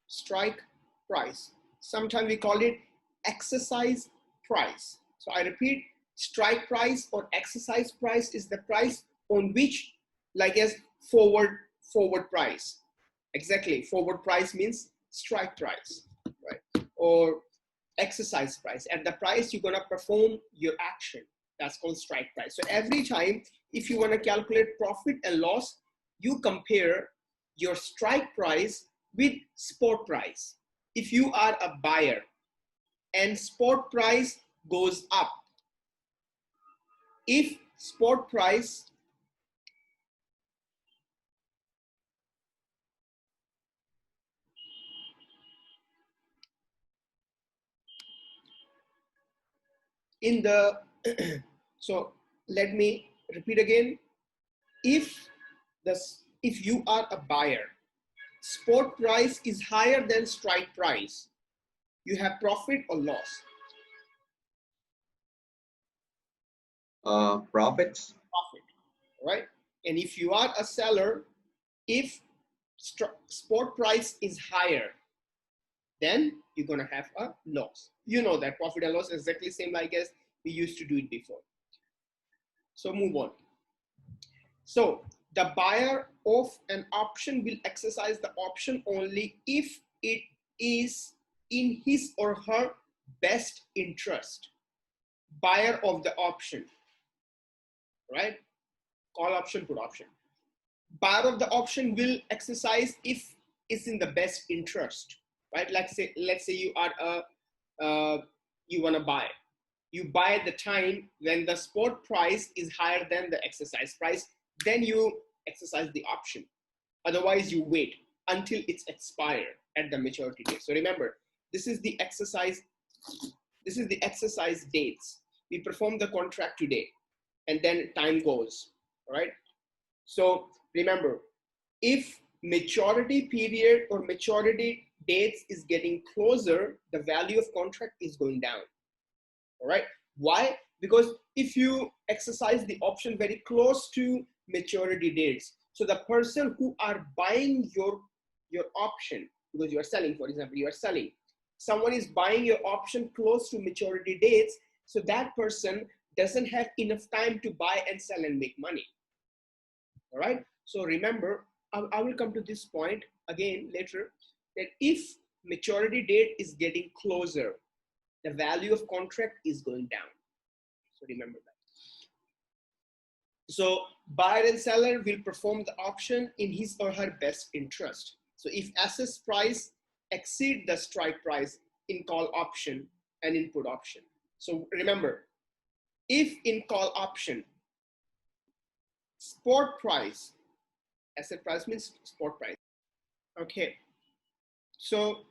S1: Strike price. Sometimes we call it exercise price. So I repeat, strike price or exercise price is the price on which, like as forward price. Exactly, forward price means strike price, right? Or exercise price. At the price you're gonna perform your action. That's called strike price. So every time, if you wanna calculate profit and loss, you compare your strike price with spot price. If you are a buyer and spot price goes up, if spot price in the so let me repeat again, if you are a buyer, spot price is higher than strike price, you have profit or loss?
S2: Profits.
S1: Profit, right? And if you are a seller, if spot price is higher then you're gonna have a loss. You know that profit and loss is exactly same like as we used to do it before. So move on. So the buyer of an option will exercise the option only if it is in his or her best interest. Buyer of the option, right? Call option, put option. Buyer of the option will exercise if it's in the best interest, right? Let's say you are you want to buy. You buy at the time when the spot price is higher than the exercise price, then you exercise the option. Otherwise, you wait until it's expired at the maturity date. So remember, this is the exercise dates. We perform the contract today, and then time goes, right? So remember, if maturity period or maturity dates is getting closer, the value of contract is going down. All right. Why? Because if you exercise the option very close to maturity dates, so the person who are buying your option, because you are selling, for example, you are selling, someone is buying your option close to maturity dates, so that person doesn't have enough time to buy and sell and make money. All right. So remember, I will come to this point again later, that if maturity date is getting closer, the value of contract is going down. So remember that. So buyer and seller will perform the option in his or her best interest. So if assess price exceed the strike price in call option and in put option. So remember, if in call option, spot price, asset price means spot price. Okay. So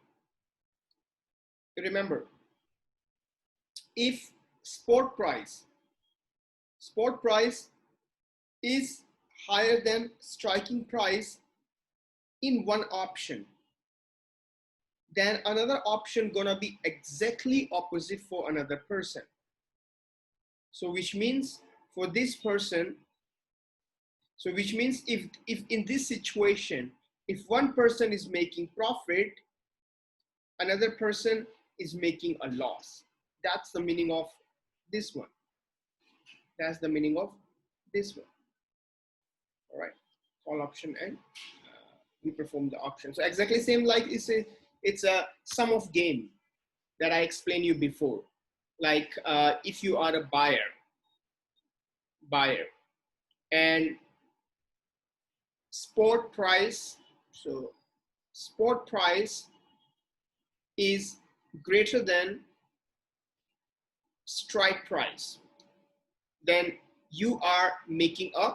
S1: remember, if spot price is higher than striking price in one option, then another option gonna be exactly opposite for another person. So which means for this person, so which means if in this situation, if one person is making profit, another person is making a loss. That's the meaning of this one. That's the meaning of this one. All right, call option and we perform the option. So exactly same like it's a sum of game that I explained you before. Like if you are a buyer and spot price, so spot price is greater than strike price, then you are making a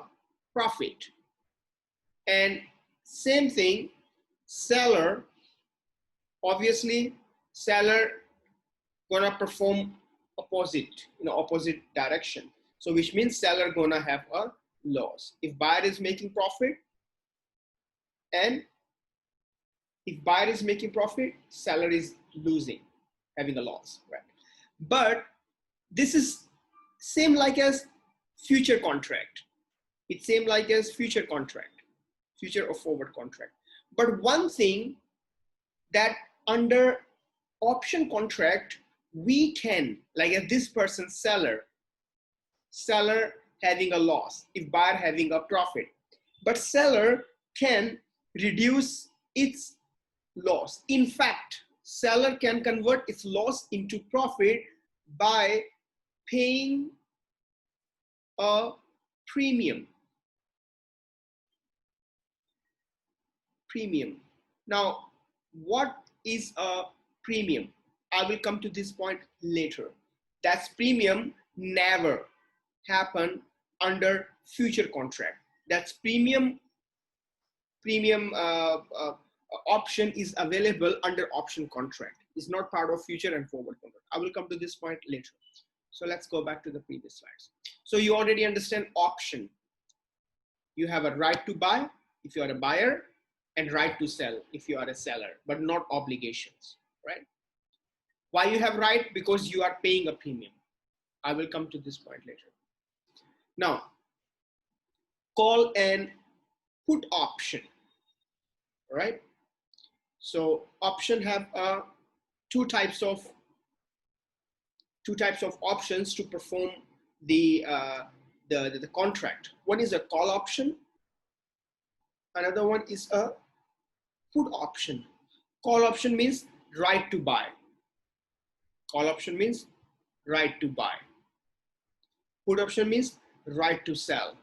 S1: profit. And same thing, seller, obviously seller gonna perform opposite, opposite direction. So which means seller gonna have a loss. If buyer is making profit, and if buyer is making profit, seller is losing, having a loss, right? But this is same like as future contract. It's same like as future contract, future or forward contract. But one thing that under option contract, we can, like if this person seller having a loss, if buyer having a profit, but seller can reduce its loss. In fact, seller can convert its loss into profit by paying a premium. Now, what is a premium? I will come to this point later. That's premium never happen under future contract. That's premium option is available under option contract. It's not part of future and forward contract. I will come to this point later. So let's go back to the previous slides. So you already understand option. You have a right to buy if you are a buyer, and right to sell if you are a seller, but not obligations, right? Why you have right? Because you are paying a premium. I will come to this point later. Now, call and put option, right? So option have a two types of options to perform the contract. One is a call option. Another one is a put option. Call option means right to buy. Call option means right to buy. Put option means right to sell.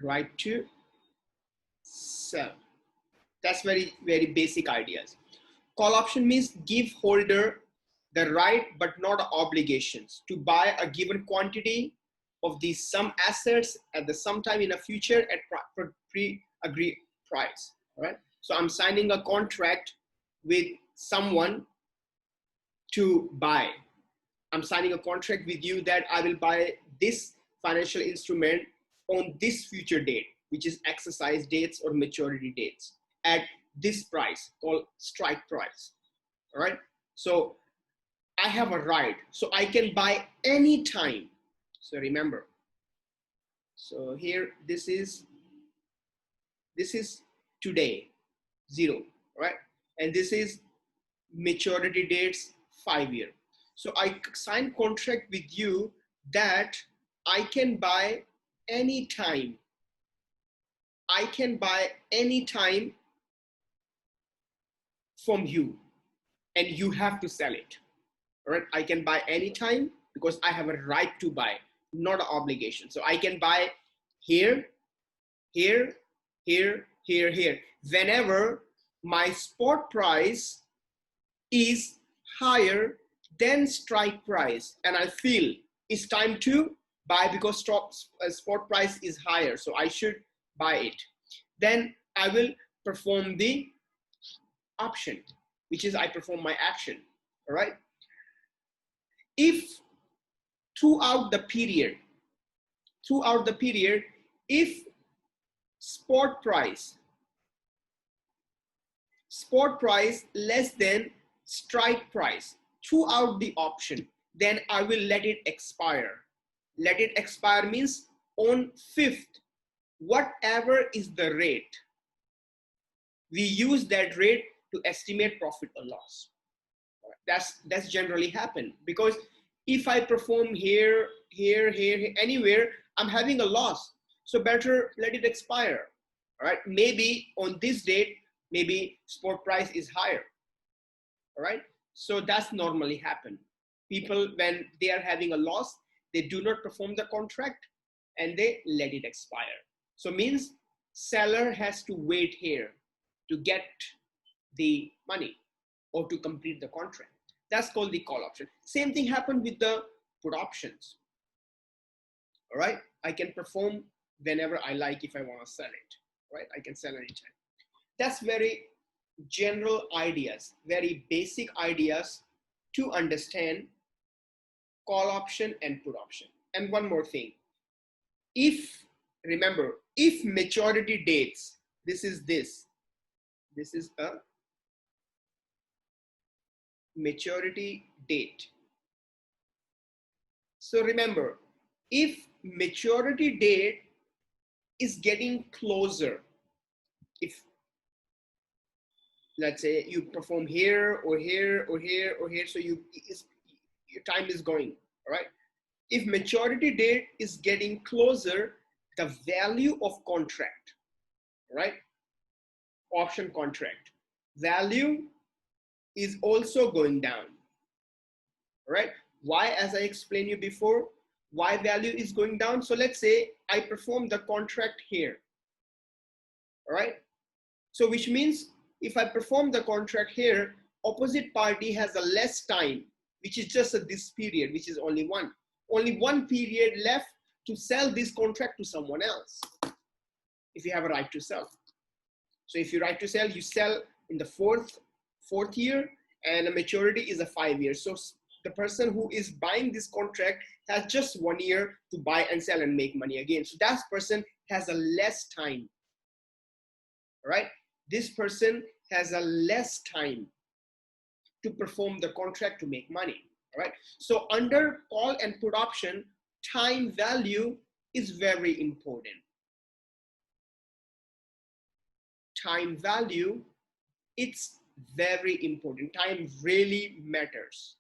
S1: Right to sell. That's very, very basic ideas. Call option means give holder the right but not obligations to buy a given quantity of these some assets at the some time in the future at pre-agreed price. All right. So I'm signing a contract with someone to buy. I'm signing a contract with you that I will buy this financial instrument on this future date, which is exercise dates or maturity dates, at this price called strike price. All right. So I have a right. So I can buy any time. So remember. So here, this is today, 0, right? And this is maturity dates, 5 year. So I sign contract with you that I can buy any time. I can buy any time from you, and you have to sell it. All right, I can buy any time because I have a right to buy, not an obligation. So I can buy here, here, here, here, here, whenever my spot price is higher than strike price, and I feel it's time to buy because spot price is higher, so I should buy it. Then I will perform the option, which is I perform my action. All right. If throughout the period, if spot price less than strike price throughout the option, then I will let it expire. Let it expire means on 5th, whatever is the rate, we use that rate to estimate profit or loss. That's generally happen, because if I perform here, anywhere, I'm having a loss. So better let it expire. All right. Maybe on this date, maybe spot price is higher. All right. So that's normally happen. People, when they are having a loss, they do not perform the contract and they let it expire. So means seller has to wait here to get the money or to complete the contract. That's called the call option. Same thing happened with the put options. All right. I can perform whenever I like. If I want to sell it, right, I can sell anytime. That's very general ideas, very basic ideas to understand call option and put option. And one more thing, remember, if maturity dates, this is a maturity date. So remember, if maturity date is getting closer, if let's say you perform here or here or here or here, so your time is going, all right? If maturity date is getting closer, the value of contract, right? Option contract value is also going down, right? Why? As I explained you before, why value is going down. So let's say I perform the contract here, all right? So which means if I perform the contract here, opposite party has a less time, which is just this period, which is only one period left to sell this contract to someone else, if you have a right to sell. So if you right to sell, you sell in the fourth year, and the maturity is a 5 years. So the person who is buying this contract has just 1 year to buy and sell and make money again. So that person has a less time, right? This person has a less time to perform the contract to make money, right? So under call and put option, time value is very important. Time value, it's very important. Time really matters.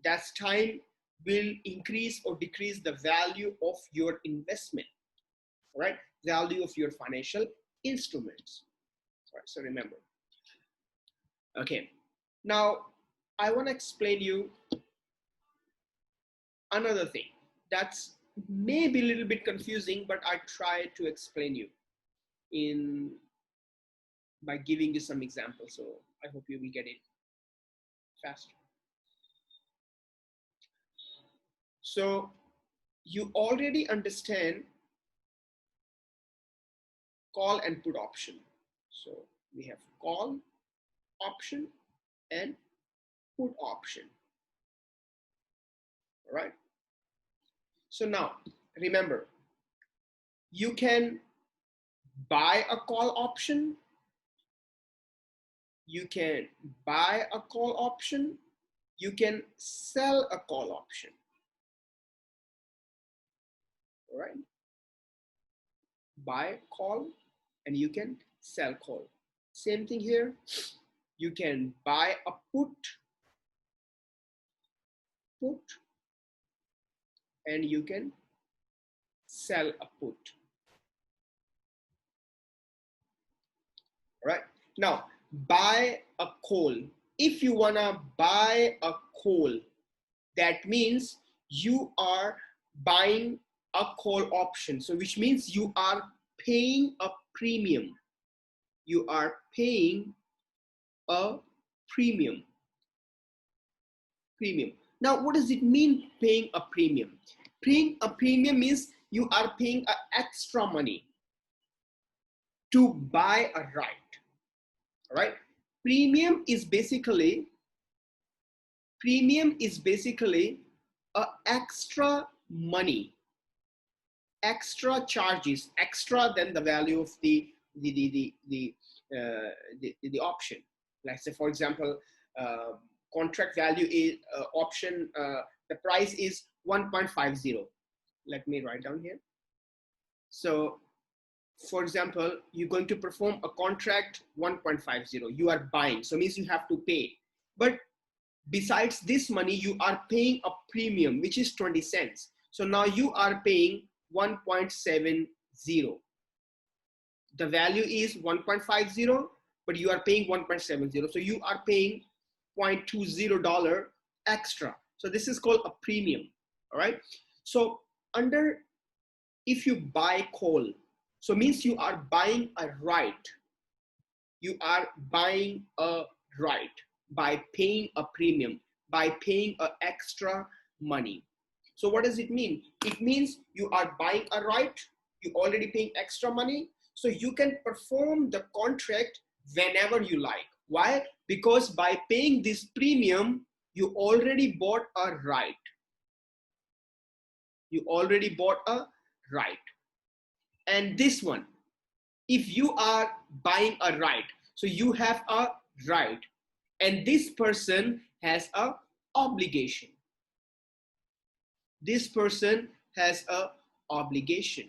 S1: That's time will increase or decrease the value of your investment, right? Value of your financial instruments. Right, so remember. Okay, now I want to explain you another thing that's maybe a little bit confusing, but I try to explain you in by giving you some examples. So I hope you will get it faster. So you already understand call and put option. So we have call option and put option. All right. So now remember, you can buy a call option. You can buy a call option. You can sell a call option. All right. Buy call and you can sell call. Same thing here. You can buy a put, and you can sell a put. All right. Now, buy a call. If you wanna buy a call, that means you are buying a call option. So which means you are paying a premium. You are paying a premium. Now, what does it mean paying a premium? Paying a premium means you are paying extra money to buy a right. All right. Premium is basically extra money, extra charges, extra than the value of the option. Let's say, for example, contract value is option. The price is 1.50. Let me write down here. So, for example, you're going to perform a contract 1.50. You are buying, so means you have to pay. But besides this money, you are paying a premium, which is 20 cents. So now you are paying 1.70. The value is 1.50, but you are paying 1.70. So you are paying $0.20 extra. So this is called a premium. All right. So if you buy call, so means you are buying a right. You are buying a right by paying a premium, by paying extra money. So what does it mean? It means you are buying a right, you already paying extra money, so you can perform the contract whenever you like. Why? Because by paying this premium, you already bought a right. You already bought a right. And this one, if you are buying a right, so you have a right, and this person has a obligation. This person has a obligation.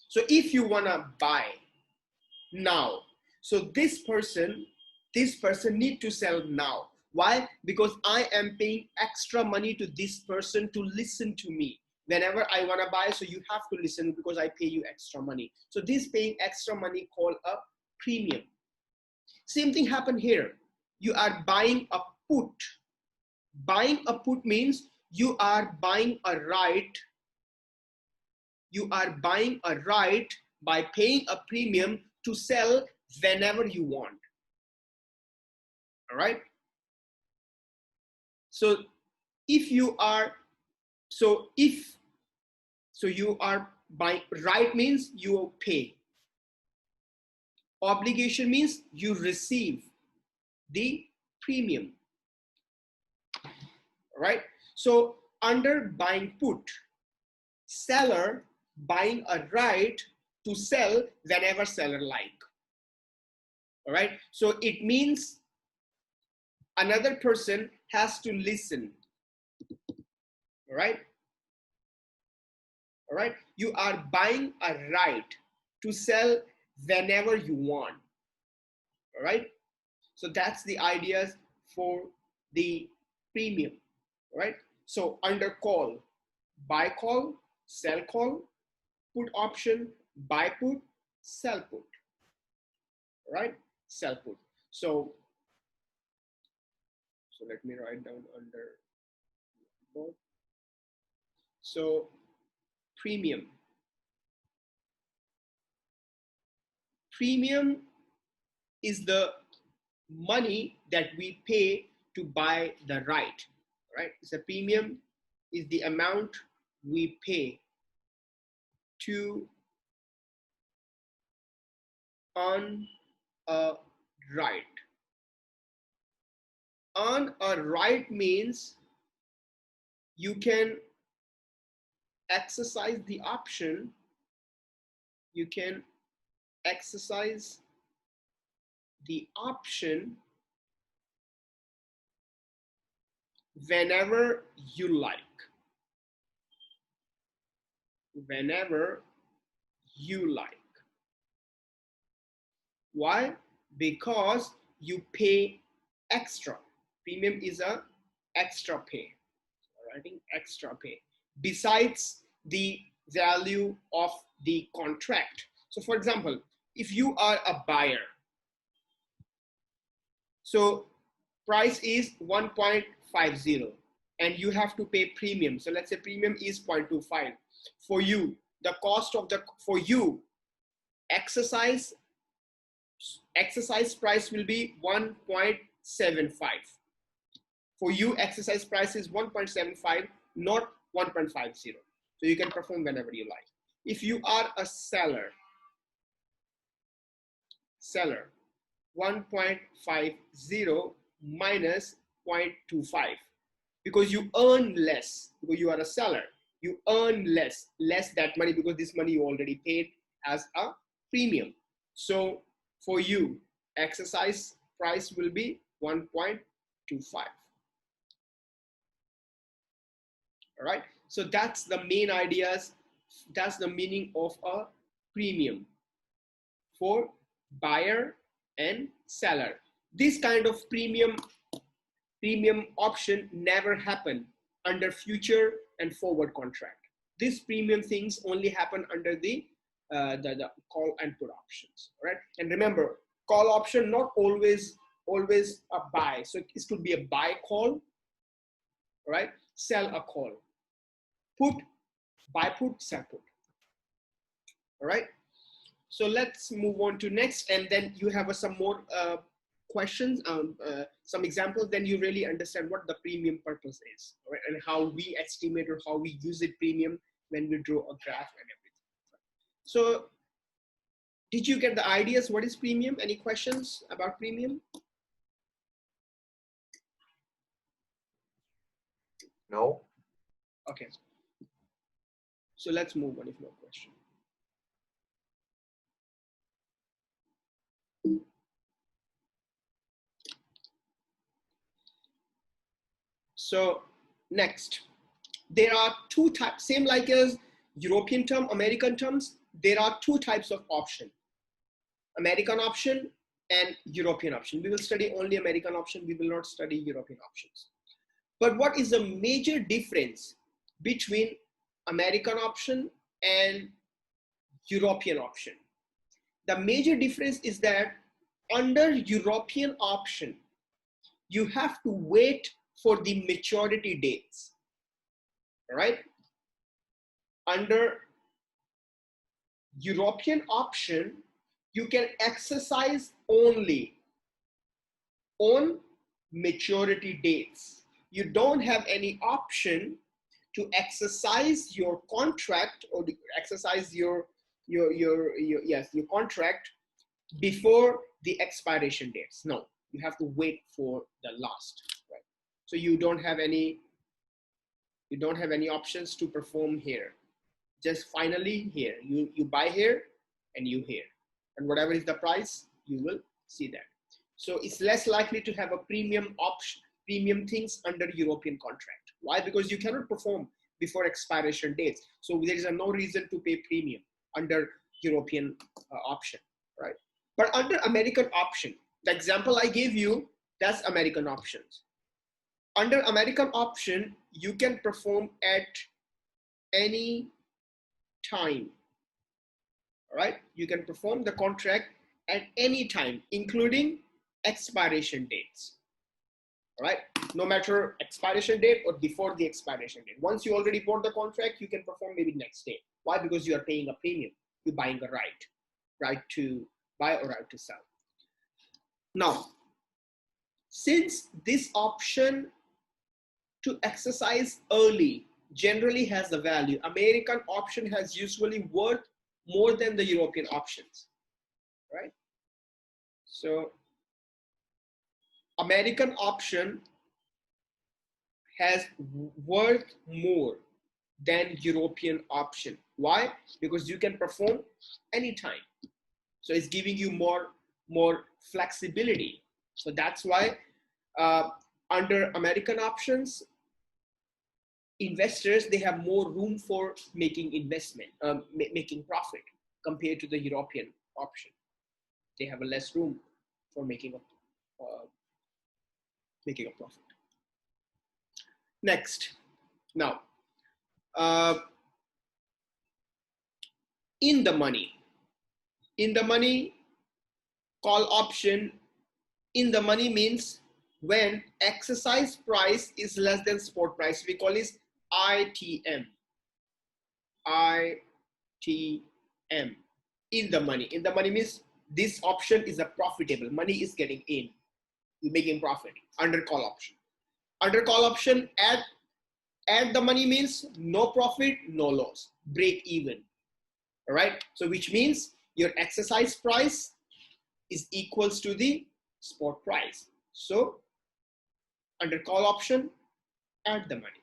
S1: So if you wanna buy now, so this person need to sell now. Why? Because I am paying extra money to this person to listen to me. Whenever I want to buy, so you have to listen because I pay you extra money. So this paying extra money called a premium. Same thing happened here. You are buying a put. Buying a put means you are buying a right. You are buying a right by paying a premium to sell whenever you want. All right. So if you are, so you are buying, right means you pay. Obligation means you receive the premium. Right? So under buying put, seller buying a right to sell whenever seller like. All right? So it means another person has to listen. All right? All right? You are buying a right to sell whenever you want. All right? So that's the ideas for the premium, right? So under call, buy call, sell call, put option, buy put, sell put, right? Sell put. So let me write down under both. So premium. Premium is the money that we pay to buy the right, right? So premium is the amount we pay to earn a right. Earn a right means you can exercise the option, you can exercise the option whenever you like. Whenever you like. Why? Because you pay extra. Premium is a extra pay. Writing extra pay besides the value of the contract. So for example, if you are a buyer, so price is 1.50 and you have to pay premium. So let's say premium is 0.25. For you, the cost of for you, exercise price will be 1.75. For you, exercise price is 1.75, not 1.50. So you can perform whenever you like. If you are a seller, 1.50 minus 0.25, because you earn less, because you are a seller, you earn less that money, because this money you already paid as a premium. So for you, exercise price will be 1.25. All right, so that's the main ideas, that's the meaning of a premium for buyer and seller. This kind of premium option never happen under future and forward contract. This premium things only happen under the call and put options, right? And remember, call option not always a buy. So it could be a buy call, right? Sell a call. Put, buy put, sell put. All right. So let's move on to next, and then you have some more questions, some examples, then you really understand what the premium purpose is, right? And how we estimate or how we use it premium when we draw a graph and everything. So did you get the ideas? What is premium? Any questions about premium?
S2: No.
S1: Okay. So let's move on if no question. So next, there are two types, same like as European term, American terms, there are two types of option, American option and European option. We will study only American option, we will not study European options. But what is the major difference between American option and European option? The major difference is that under European option, you have to wait for the maturity dates, right? Under European option, you can exercise only on maturity dates. You don't have any option to exercise your contract or exercise your contract before the expiration dates. No, you have to wait for the last, right? So you don't have any options to perform here. Just finally here, you buy here and you here, and whatever is the price, you will see that. So it's less likely to have a premium option, premium things under European contract. Why? Because you cannot perform before expiration dates. So there is no reason to pay premium under European option, right? But under American option, The example I gave you, that's American options. Under American option, you can perform at any time. All right, you can perform the contract at any time, including expiration dates. All right, no matter expiration date or before the expiration date. Once you already bought the contract, you can perform maybe next day. Why? Because you are paying a premium. You're buying a right to buy or right to sell. Now, since this option to exercise early generally has a value, American option has usually worth more than the European options, right? So American option has worth more than European option. Why? Because you can perform anytime. So it's giving you more flexibility. So that's why under American options, investors, they have more room for making investment, making profit compared to the European option. They have a less room for making a profit. Next, now, in the money call option, in the money means when exercise price is less than spot price. We call this ITM. In the money means this option is a profitable, money is getting in, you're making profit. Under call option, at the money means no profit, no loss, break even. All right, so which means your exercise price is equals to the spot price. So under call option, at the money.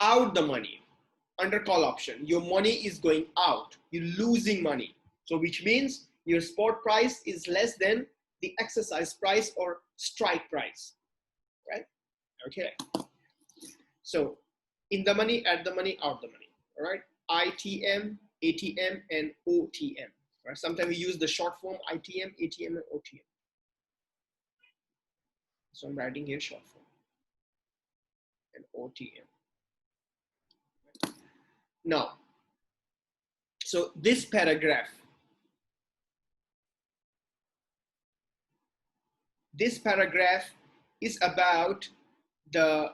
S1: Out the money, under call option, your money is going out, you're losing money. So which means your spot price is less than the exercise price or strike price, right? Okay. So in the money, at the money, out the money. All right. ITM, ATM, and OTM. Right? Sometimes we use the short form ITM, ATM, and OTM. So I'm writing here short form and OTM. Now, so this paragraph is about the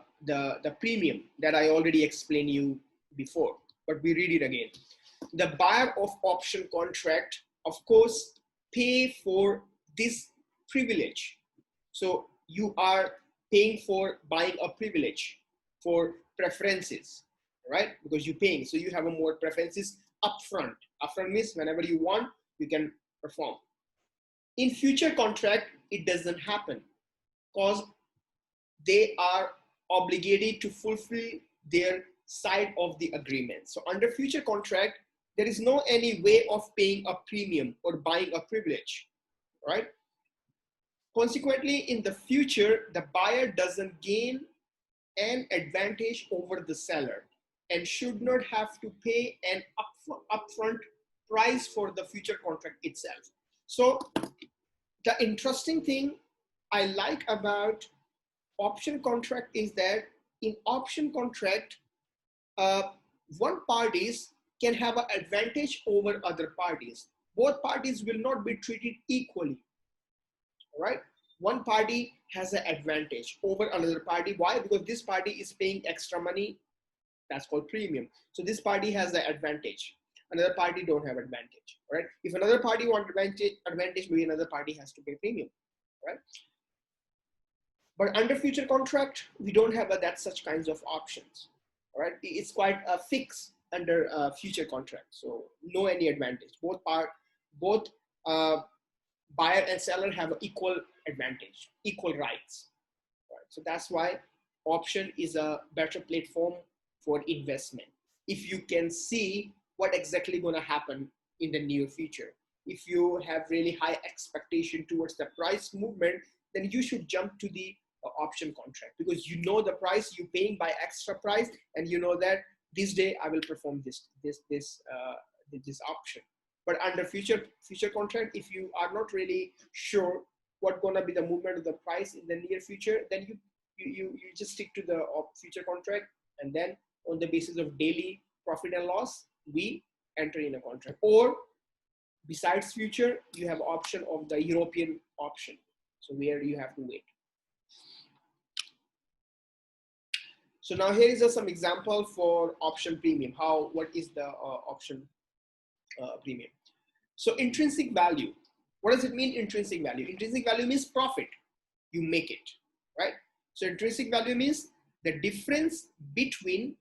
S1: premium that I already explained you before, but we read it again. The buyer of option contract, of course, pay for this privilege. So you are paying for buying a privilege, for preferences, right? Because you're paying, so you have a more preferences upfront. Upfront means whenever you want, you can perform. In future contract, it doesn't happen because they are obligated to fulfill their side of the agreement. So under future contract, there is no any way of paying a premium or buying a privilege, right? Consequently, in the future, the buyer doesn't gain an advantage over the seller and should not have to pay an upfront price for the future contract itself. So the interesting thing I like about option contract is that in option contract, one parties can have an advantage over other parties. Both parties will not be treated equally, right? One party has an advantage over another party. Why? Because this party is paying extra money. That's called premium. So this party has the advantage. Another party don't have advantage, right? If another party wants advantage, maybe another party has to pay premium, right? But under future contract, we don't have that such kinds of options, right? It's quite a fix under future contract. So no any advantage. Both buyer and seller have equal advantage, equal rights. Right? So that's why option is a better platform for investment. If you can see what exactly going to happen in the near future, if you have really high expectation towards the price movement, then you should jump to the option contract, because you know the price you're paying by extra price, and you know that this day I will perform this option. But under future contract, if you are not really sure what gonna be the movement of the price in the near future, then you just stick to the future contract, and then on the basis of daily profit and loss, we enter in a contract. Or besides future, you have option of the European option, so where you have to wait. So now here is some example for option premium. What is the option premium? So intrinsic value. What does it mean, intrinsic value? Intrinsic value means profit. You make it, right? So intrinsic value means the difference between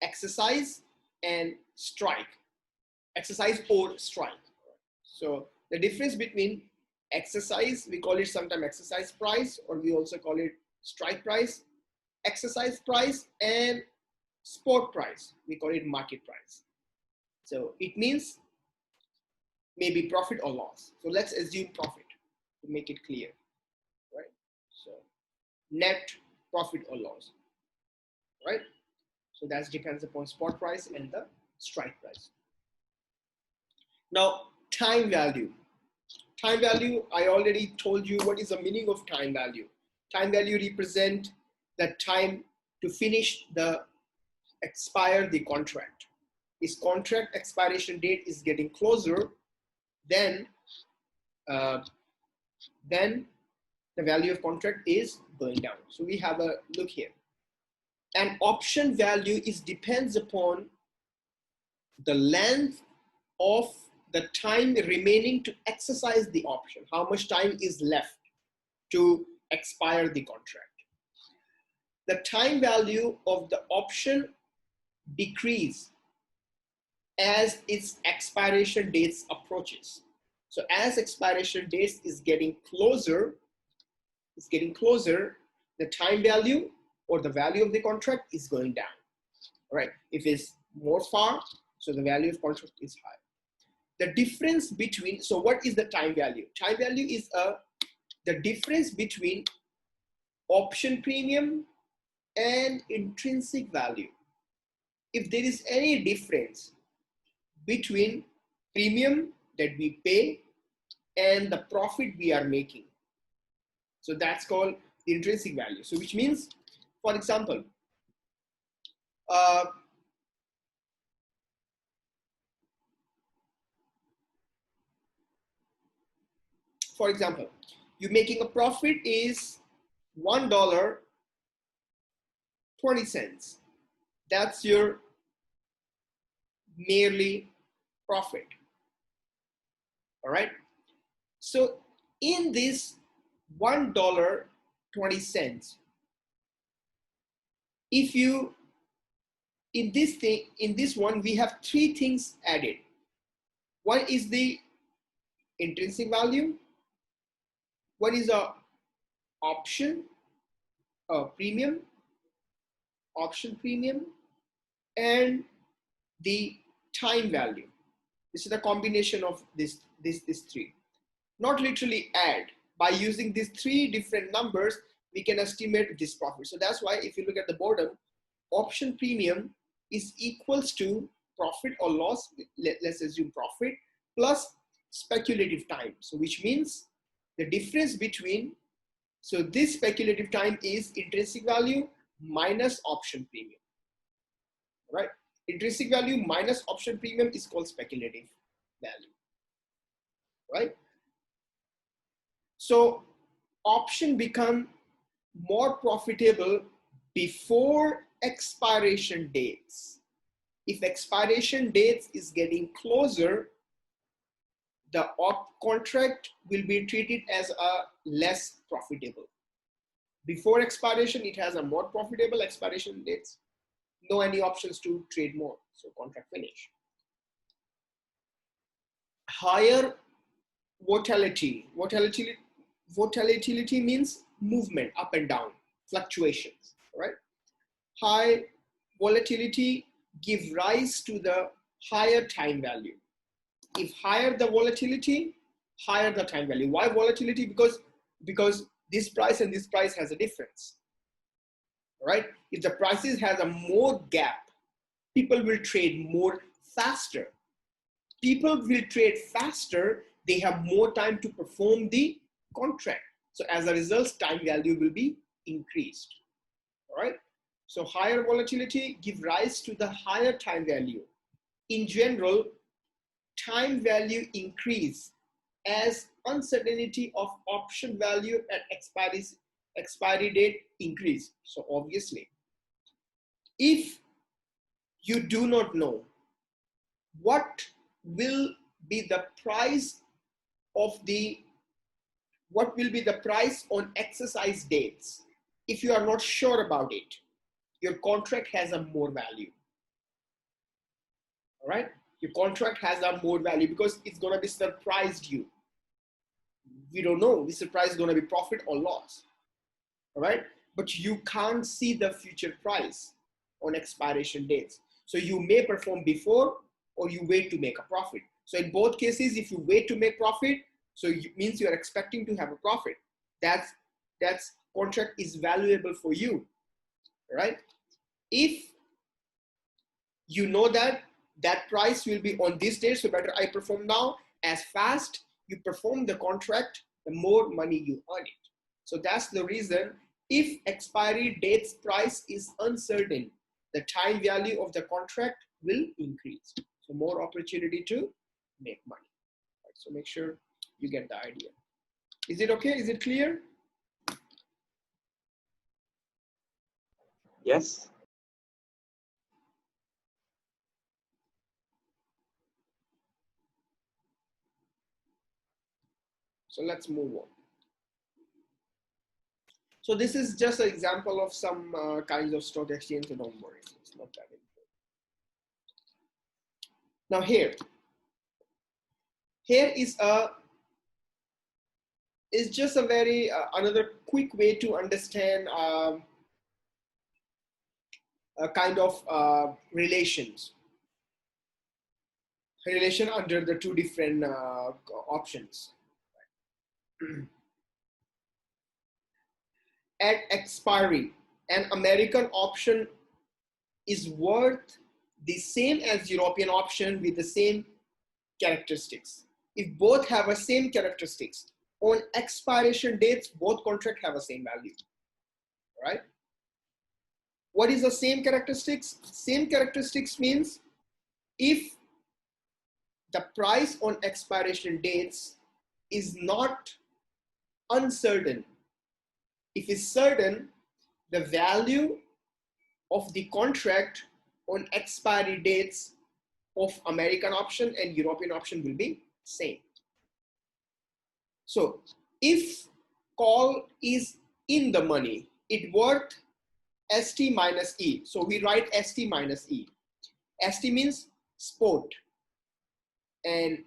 S1: exercise and strike. Exercise or strike. So the difference between exercise, we call it sometimes exercise price, or we also call it strike price. Exercise price and spot price, we call it market price. So it means maybe profit or loss. So let's assume profit to make it clear, right? So net profit or loss, right? So that depends upon spot price and the strike price. Now, time value. Time value, I already told you what is the meaning of time value. Time value represent the time to finish expire the contract. If contract expiration date is getting closer, then the value of contract is going down. So we have a look here. An option value depends upon the length of the time remaining to exercise the option. How much time is left to expire the contract? The time value of the option decrease as its expiration dates approaches. So as expiration dates is getting closer, the time value or the value of the contract is going down. All right. If it's more far, so the value of contract is high. The difference between, so what is the time value? Time value is the difference between option premium and intrinsic value. If there is any difference between premium that we pay and the profit we are making, so that's called the intrinsic value. So which means, for example, you're making a profit is $1.20. That's your merely profit. All right. So in this $1.20, if you in this one we have three things added. One is the intrinsic value. One is a option premium, and the time value. This is the combination of these three. Not literally add. By using these three different numbers, we can estimate this profit. So that's why if you look at the bottom, option premium is equals to profit or loss. Let's assume profit plus speculative time. So which means the difference between, so this speculative time is intrinsic value minus option premium, right? Intrinsic value minus option premium is called speculative value, right? So option become more profitable before expiration dates. If expiration dates is getting closer, the contract will be treated as a less profitable. Before expiration, it has a more profitable expiration dates. No any options to trade more, so contract finish. Higher volatility. Volatility means movement up and down, fluctuations, right? High volatility give rise to the higher time value. If higher the volatility, higher the time value. Why volatility? Because this price and this price has a difference, right? If the prices has a more gap, people will trade more faster. people will trade faster, they have more time to perform the contract. So as a result, time value will be increased. All right. So higher volatility give rise to the higher time value. In general, time value increase as uncertainty of option value at expiry date increase. So obviously, if you do not know what will be the price of what will be the price on exercise dates, if you are not sure about it, your contract has a more value. All right, your contract has a more value because it's going to be surprised you. We don't know the surprise is going to be profit or loss. All right, but you can't see the future price on expiration dates. So you may perform before or you wait to make a profit. So in both cases, if you wait to make profit, so it means you are expecting to have a profit. That's contract is valuable for you, right? If you know that price will be on this day, so better I perform now. As fast you perform the contract, the more money you earn it. So that's the reason, if expiry date's price is uncertain, the time value of the contract will increase. So more opportunity to make money. Right, so make sure you get the idea. Is it okay? Is it clear?
S2: Yes.
S1: So let's move on. So this is just an example of some kinds of stock exchange, so don't worry, it's not that important. Now here is just a very another quick way to understand a kind of relation under the two different options. At expiry, an American option is worth the same as European option with the same characteristics. If both have the same characteristics, on expiration dates, both contracts have the same value, right? What is the same characteristics? Same characteristics means if the price on expiration dates is not uncertain, if it's certain, the value of the contract on expiry dates of American option and European option will be same. So if call is in the money, it worth ST minus E. So we write ST minus E. ST means spot and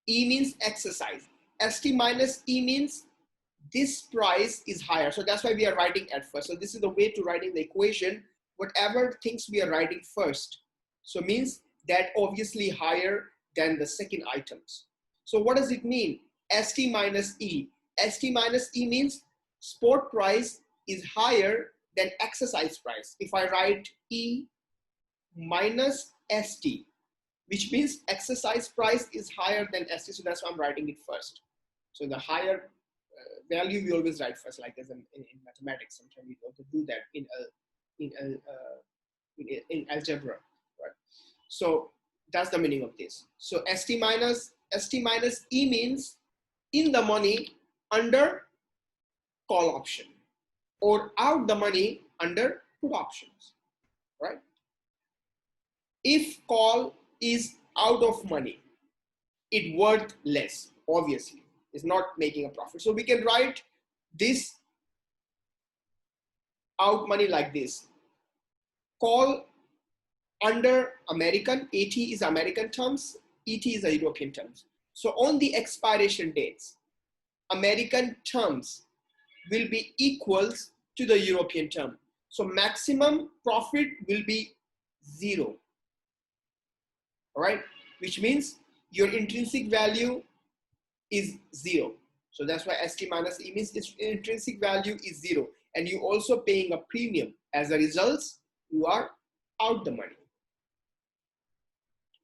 S1: E means exercise. ST minus E means this price is higher. So that's why we are writing at first. So this is the way to writing the equation. Whatever things we are writing first. So means that obviously higher than the second items. So what does it mean? ST minus E. ST minus E means spot price is higher than exercise price. If I write E minus ST, which means exercise price is higher than ST. So that's why I'm writing it first. So the higher value we always write first, like as in mathematics. Sometimes we also do that in algebra, right? So that's the meaning of this. So ST minus E means in the money under call option or out the money under put options, right? If call is out of money, it worth less, obviously. It's not making a profit. So we can write this out money like this. Call under American, AT is American terms, ET is a European terms. So on the expiration dates, American terms will be equals to the European term. So maximum profit will be 0. All right, which means your intrinsic value is 0. So that's why ST minus E means its intrinsic value is 0. And you also paying a premium. As a result, you are out the money.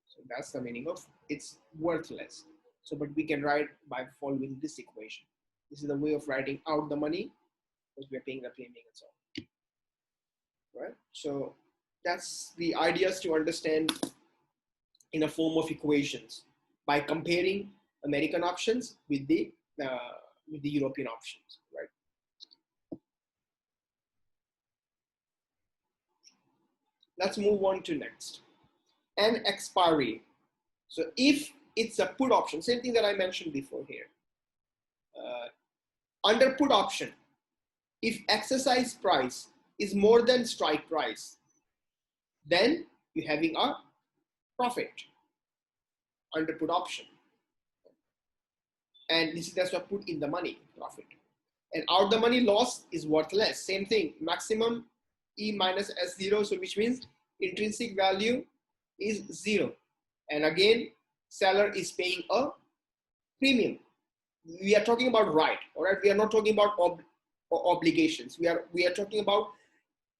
S1: So That's the meaning of it's worthless. So, but we can write by following this equation. This is the way of writing out the money because we're paying the premium and so on. Right? So that's the ideas to understand in a form of equations by comparing American options with the European options, right? Let's move on to next. An expiry. So if it's a put option, same thing that I mentioned before here. Under put option, if exercise price is more than strike price, then you're having a profit under put option. And this is that's what put in the money, profit. And out the money loss is worthless. Same thing, maximum E minus S0, so which means intrinsic value is 0. And again, seller is paying a premium. We are talking about right, all right? We are not talking about obligations. We are talking about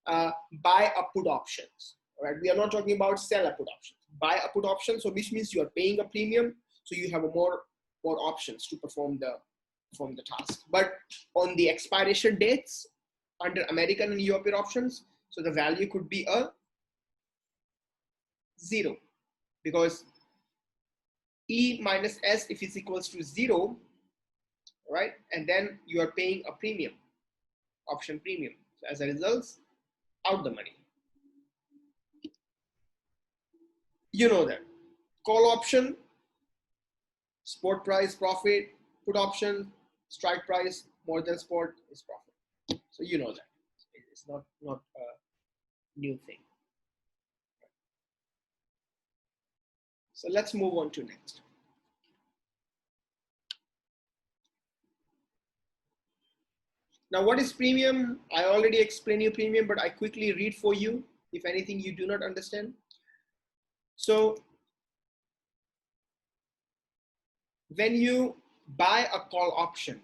S1: buy a put options, all right? We are not talking about sell a put options. Buy a put option, so which means you are paying a premium, so you have a more options to perform the task. But on the expiration dates under American and European options, so the value could be a 0 because E minus S if it's equals to 0, right? And then you are paying a premium, option premium. So as a result, out the money. You know that. Call option, spot price, profit. Put option, strike price, more than spot is profit. So you know that. It's not a new thing. So let's move on to next. Now, what is premium? I already explained you premium, but I quickly read for you if anything you do not understand. So when you buy a call option,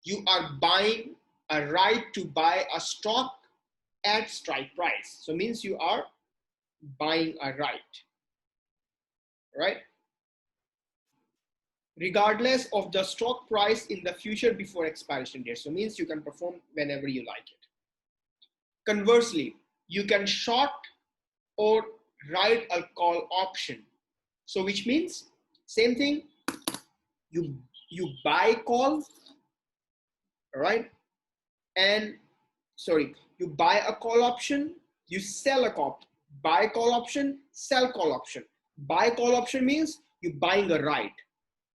S1: you are buying a right to buy a stock at strike price. So means you are buying a right, right? Regardless of the stock price in the future before expiration date. So means you can perform whenever you like it. Conversely, you can short or write a call option. So which means same thing, you buy call, right? And sorry, you buy a call option, you sell a call, buy call option, sell call option. Buy call option means you're buying a right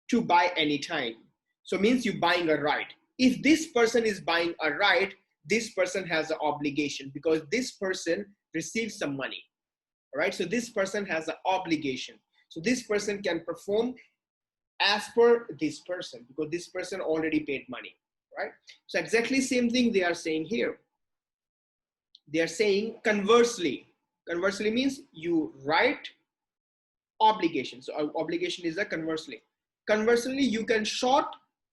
S1: to buy anytime. So means you're buying a right. If this person is buying a right, this person has an obligation because this person receives some money, right? So this person has an obligation. So this person can perform as per this person because this person already paid money, right? So exactly same thing they are saying here. They are saying conversely. Conversely means you write obligation. So obligation is a conversely. Conversely, you can short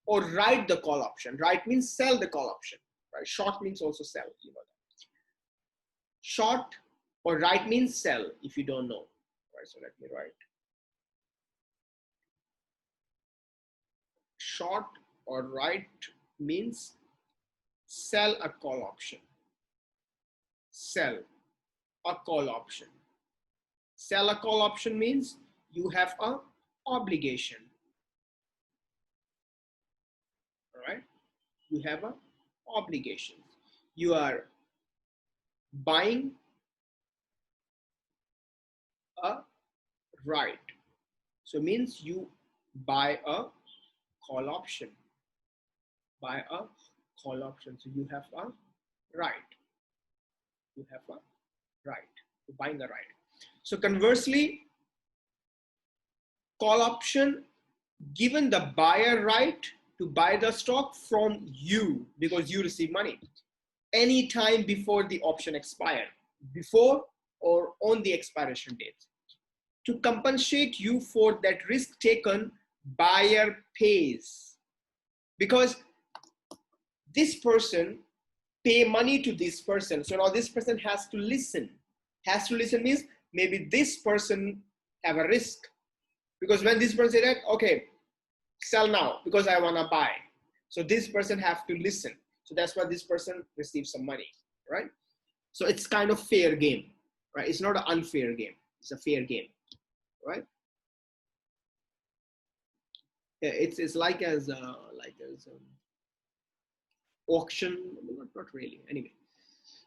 S1: or write the call option. Write means sell the call option, right? Short means also sell, you know that. Short or write means sell if you don't know, right? So let me write. Short or write means sell a call option. Sell a call option. Sell a call option means you have an obligation. All right? You have an obligation. You are buying a right. So means you buy a call option. Buy a call option. So you have a right. You have a right. You're buying a right. So conversely, call option given the buyer right to buy the stock from you because you receive money anytime before the option expires, before or on the expiration date. To compensate you for that risk taken, buyer pays because this person pay money to this person. So now this person has to listen. Has to listen means maybe this person have a risk Because when this person said, okay, sell now because I want to buy. So this person have to listen. So that's why this person receives some money, right? So it's kind of fair game, right? It's not an unfair game. It's a fair game, right? Yeah, it's like as auction, not really. Anyway,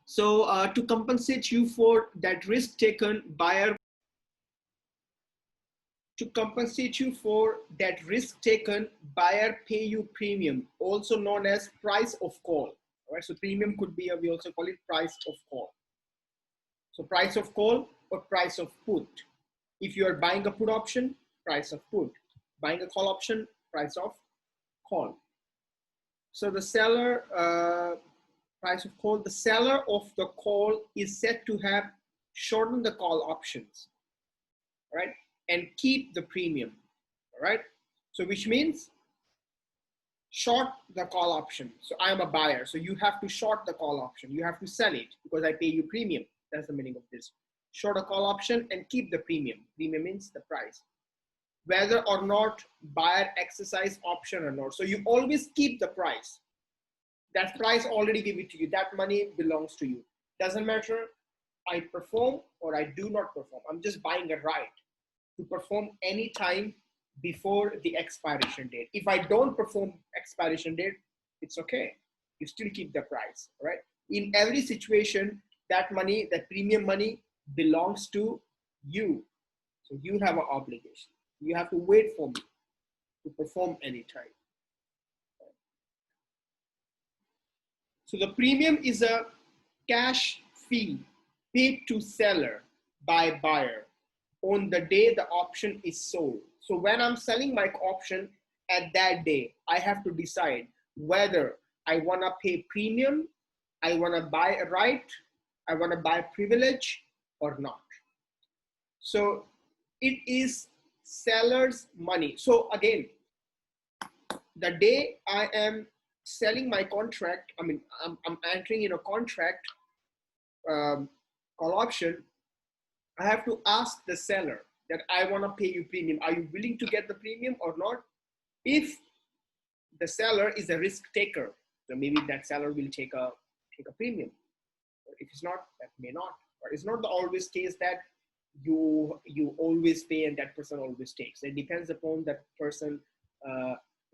S1: so to compensate you for that risk taken, buyer pay you premium, also known as price of call. All right, so premium could be we also call it price of call. So price of call or price of put. If you are buying a put option, price of put. Buying a call option, price of call. So the seller, price of call, the seller of the call is said to have shortened the call options, right? And keep the premium, all right? So which means short the call option. So I am a buyer, so you have to short the call option. You have to sell it because I pay you premium. That's the meaning of this. Short a call option and keep the premium. Premium means the price. Whether or not buyer exercise option or not. So you always keep the price. That price already give it to you. That money belongs to you. Doesn't matter I perform or I do not perform. I'm just buying a right to perform any time before the expiration date. If I don't perform expiration date, it's okay. You still keep the price, right? In every situation, that money, that premium money belongs to you. So you have an obligation. You have to wait for me to perform any time. So the premium is a cash fee paid to seller by buyer on the day the option is sold. So when I'm selling my option at that day, I have to decide whether I want to pay premium, I want to buy a right, I want to buy privilege or not. So it is seller's money. So again, the day I am selling my contract, I mean, I'm entering in a contract call option, I have to ask the seller that I want to pay you premium. Are you willing to get the premium or not? If the seller is a risk taker, so maybe that seller will take a premium. If it's not, that may not. But it's not the always case that you always pay and that person always takes. It depends upon that person,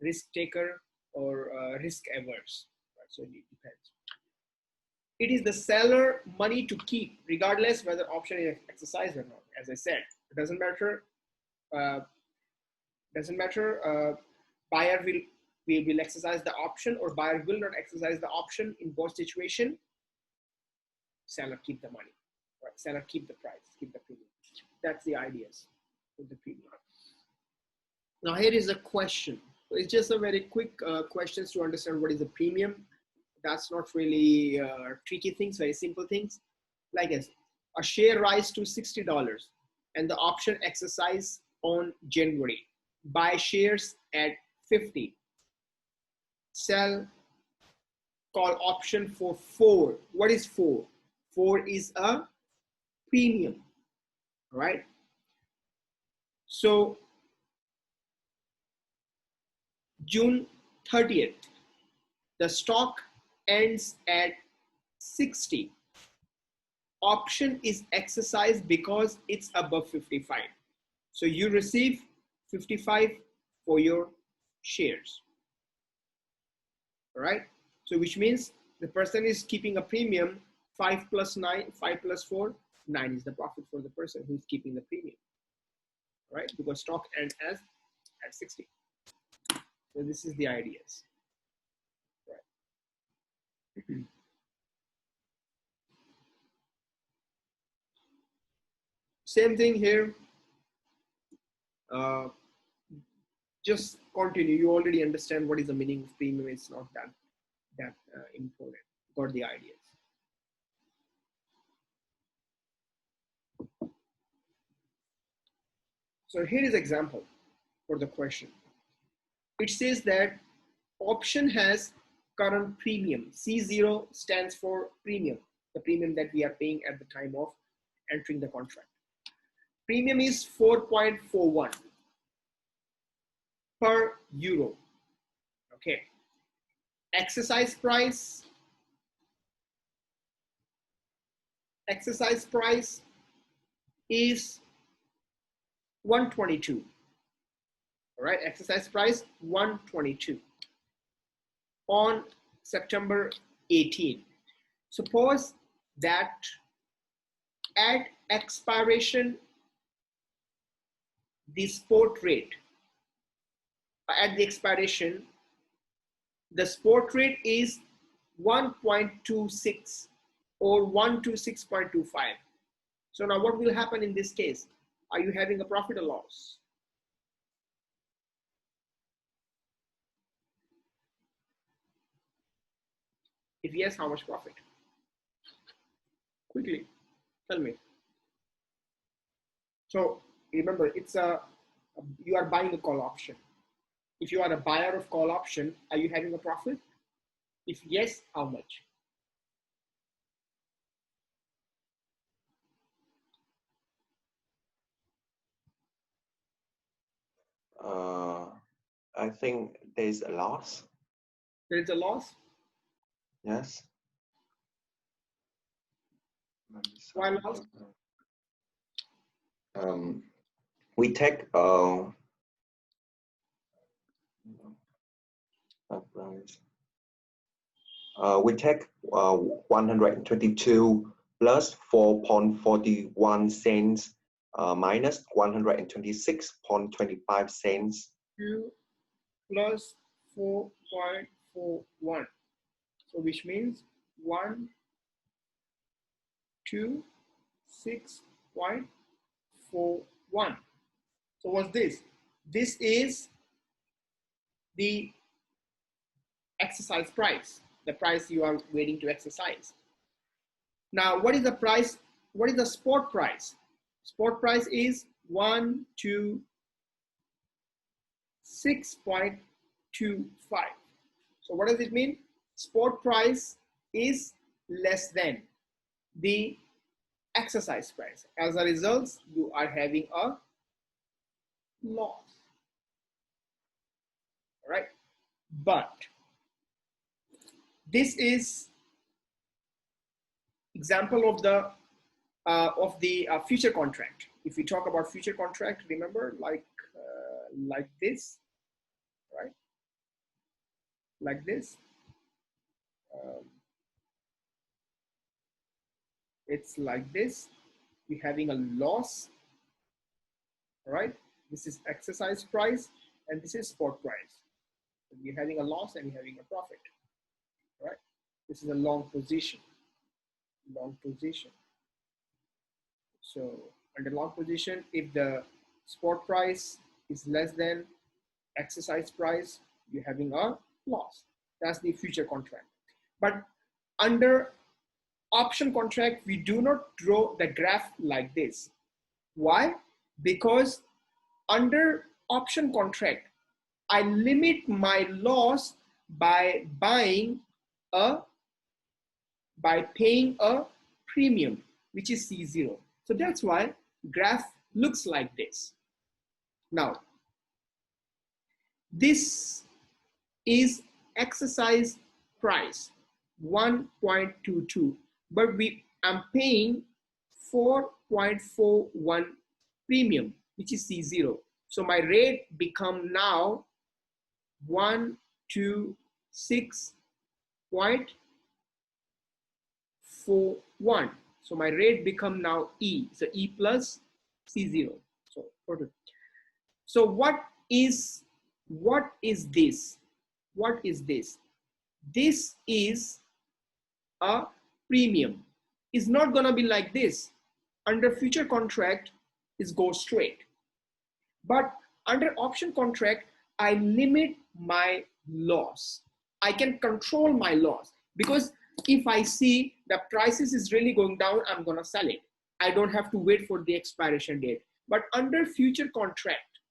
S1: risk taker or risk averse. Right? So it depends. It is the seller money to keep, regardless whether option is exercised or not. As I said, it doesn't matter. Buyer will exercise the option or buyer will not exercise the option. In both situation, seller keep the money. Right? Seller keep the price, keep the premium. That's the ideas with the premium. Now here is a question. So it's just a very quick questions to understand what is the premium. That's not really tricky things, very simple things. Like as a share rise to $60 and the option exercise on January. Buy shares at 50. Sell call option for 4. What is 4? 4 is a premium, right? So June 30th, the stock ends at 60. Option is exercised because it's above 55. So you receive 55 for your shares. All right. So which means the person is keeping a premium. 5 plus 9, 5 plus 4, 9 is the profit for the person who's keeping the premium. Right? Because stock ends at 60. So this is the ideas. Right. Same thing here. Just continue. You already understand what is the meaning of premium. It's not that important. Got the ideas. So here is example for the question. It says that option has current premium. C0 stands for premium, the premium that we are paying at the time of entering the contract. Premium is 4.41. per euro. Okay. Exercise price is 122. All right, exercise price 122 on September 18. Suppose that at expiration, the spot rate, at the expiration, the spot rate is 1.26 or 126.25. So now what will happen in this case? Are you having a profit or loss? If yes, how much profit? Quickly, tell me. So remember, you are buying a call option. If you are a buyer of call option, are you having a profit? If yes, how much?
S2: I think there's a loss.
S1: There is a loss.
S2: Yes.
S1: Why loss?
S2: We take we take 122 plus 4.41 cents minus 126.25 cents.
S1: 2 plus 4.41. So which means 126.41. So what's this? This is the exercise price, the price you are waiting to exercise. Now, what is the price? What is the spot price? Spot price is 126.25. So what does it mean? Spot price is less than the exercise price. As a result, you are having a loss. All right, but this is example of the future contract. If we talk about future contract, remember, like this, right? Like this. It's like this. We're having a loss. All right. This is exercise price, and this is spot price. So we're having a loss and we're having a profit. All right. This is a long position. Long position. So under long position, if the spot price is less than exercise price, you're having a loss. That's the future contract. But under option contract, we do not draw the graph like this. Why? Because under option contract, I limit my loss by paying a premium, which is C0. So that's why graph looks like this. Now, this is exercise price 1.22, but I'm paying 4.41 premium, which is C0. So my rate become now 126.41. So my rate become now E. So E plus C0. So what is this? What is this? This is a premium. It's not gonna be like this. Under future contract, it goes straight. But under option contract, I limit my loss. I can control my loss, because if I see the prices is really going down, I'm gonna sell it. I don't have to wait for the expiration date. But under future contract,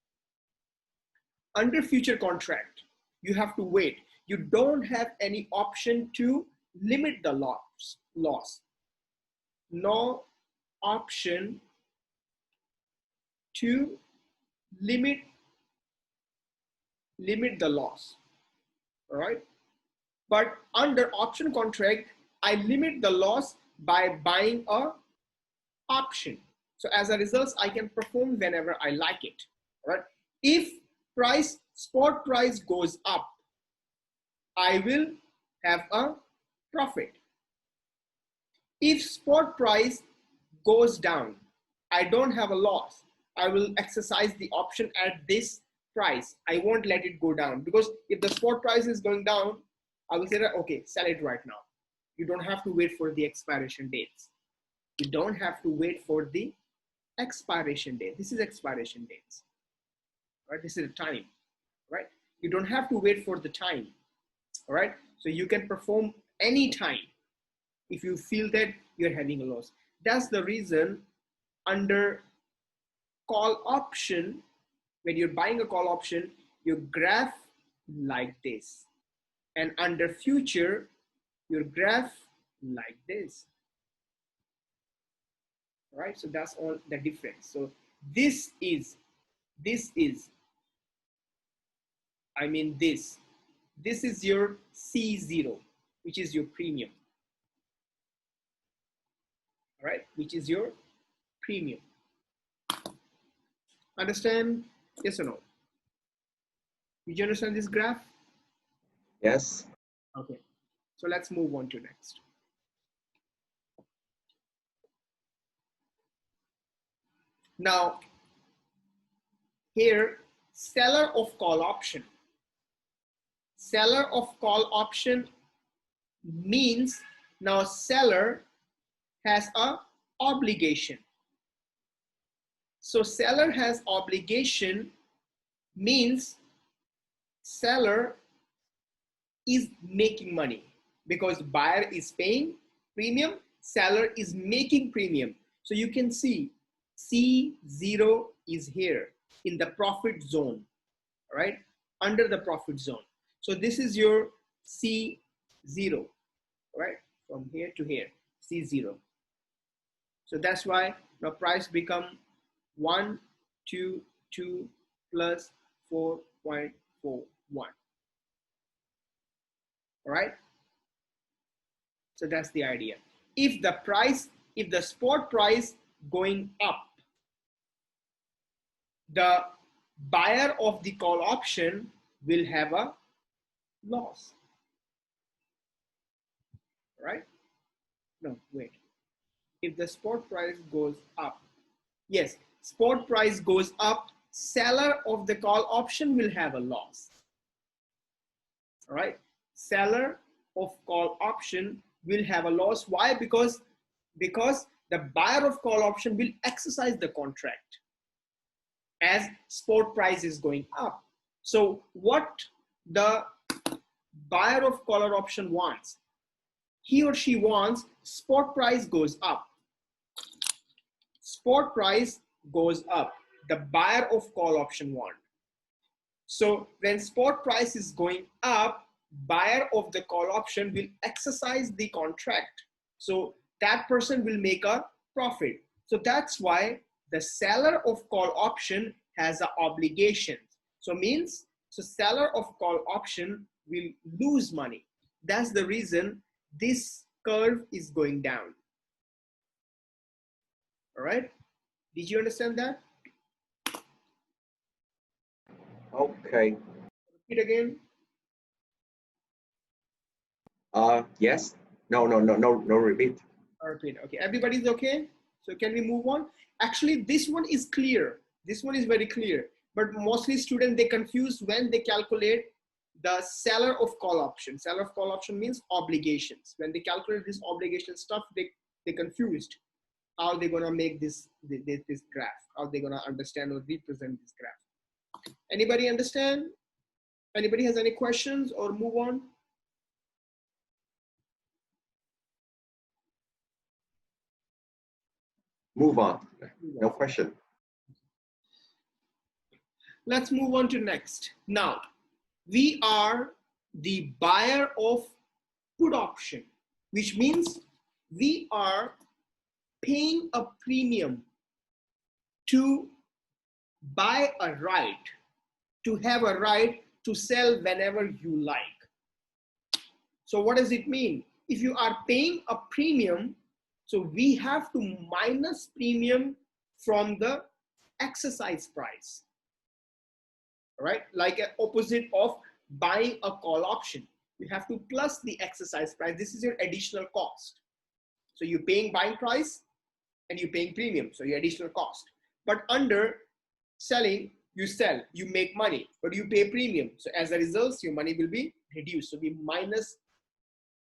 S1: you have to wait. You don't have any option to limit the loss. No option to limit limit the loss, all right? But under option contract, I limit the loss by buying a option. So as a result, I can perform whenever I like it, all right? If spot price goes up, I will have a profit. If spot price goes down, I don't have a loss. I will exercise the option at this price. I won't let it go down, because if the spot price is going down, I will say that, okay, sell it right now. You don't have to wait for the expiration dates. You don't have to wait for the expiration date. This is expiration dates, right? This is the time, right? You don't have to wait for the time, all right? So you can perform any time if you feel that you're having a loss. That's the reason under call option, when you're buying a call option, you graph like this. And under future, your graph like this. Right? So that's all the difference. So this is, I mean this is your C0, which is your premium. All right? Which is your premium. Understand? Yes or no? Did you understand this graph?
S2: Yes.
S1: Okay. So let's move on to next. Now, here, seller of call option. Seller of call option means now seller has a obligation. So seller has obligation means seller is making money, because buyer is paying premium, seller is making premium. So you can see C0 is here in the profit zone, right? Under the profit zone. So this is your C0, right? From here to here, C0. So that's why the price become 122 plus 4.41. All right? So that's the idea. If the spot price going up, the buyer of the call option will have a loss. Right? No, wait. If the spot price goes up, yes, spot price goes up, seller of the call option will have a loss. All right? Seller of call option will have a loss. Why? Because the buyer of call option will exercise the contract as spot price is going up. So what the buyer of caller option wants, he or she wants spot price goes up. Spot price goes up. The buyer of call option want. So when spot price is going up, buyer of the call option will exercise the contract. So that person will make a profit. So that's why the seller of call option has an obligation. So seller of call option will lose money. That's the reason this curve is going down. All right? Did you understand that?
S2: Okay.
S1: Repeat again.
S2: Yes. No, repeat.
S1: Repeat. Okay, everybody's okay? So can we move on? Actually, this one is clear. This one is very clear. But mostly students, they confuse when they calculate the seller of call option. Seller of call option means obligations. When they calculate this obligation stuff, they confused. How they gonna make this graph? How they gonna understand or represent this graph? Anybody understand? Anybody has any questions or move on?
S2: Move on. No question.
S1: Let's move on to next. Now, we are the buyer of put option, which means we are paying a premium to buy a right, to have a right to sell whenever you like. So what does it mean? If you are paying a premium, so we have to minus premium from the exercise price, right? Like an opposite of buying a call option. You have to plus the exercise price. This is your additional cost. So you're paying buying price and you're paying premium, so your additional cost. But under selling, you sell, you make money, but you pay premium. So as a result, your money will be reduced. So we minus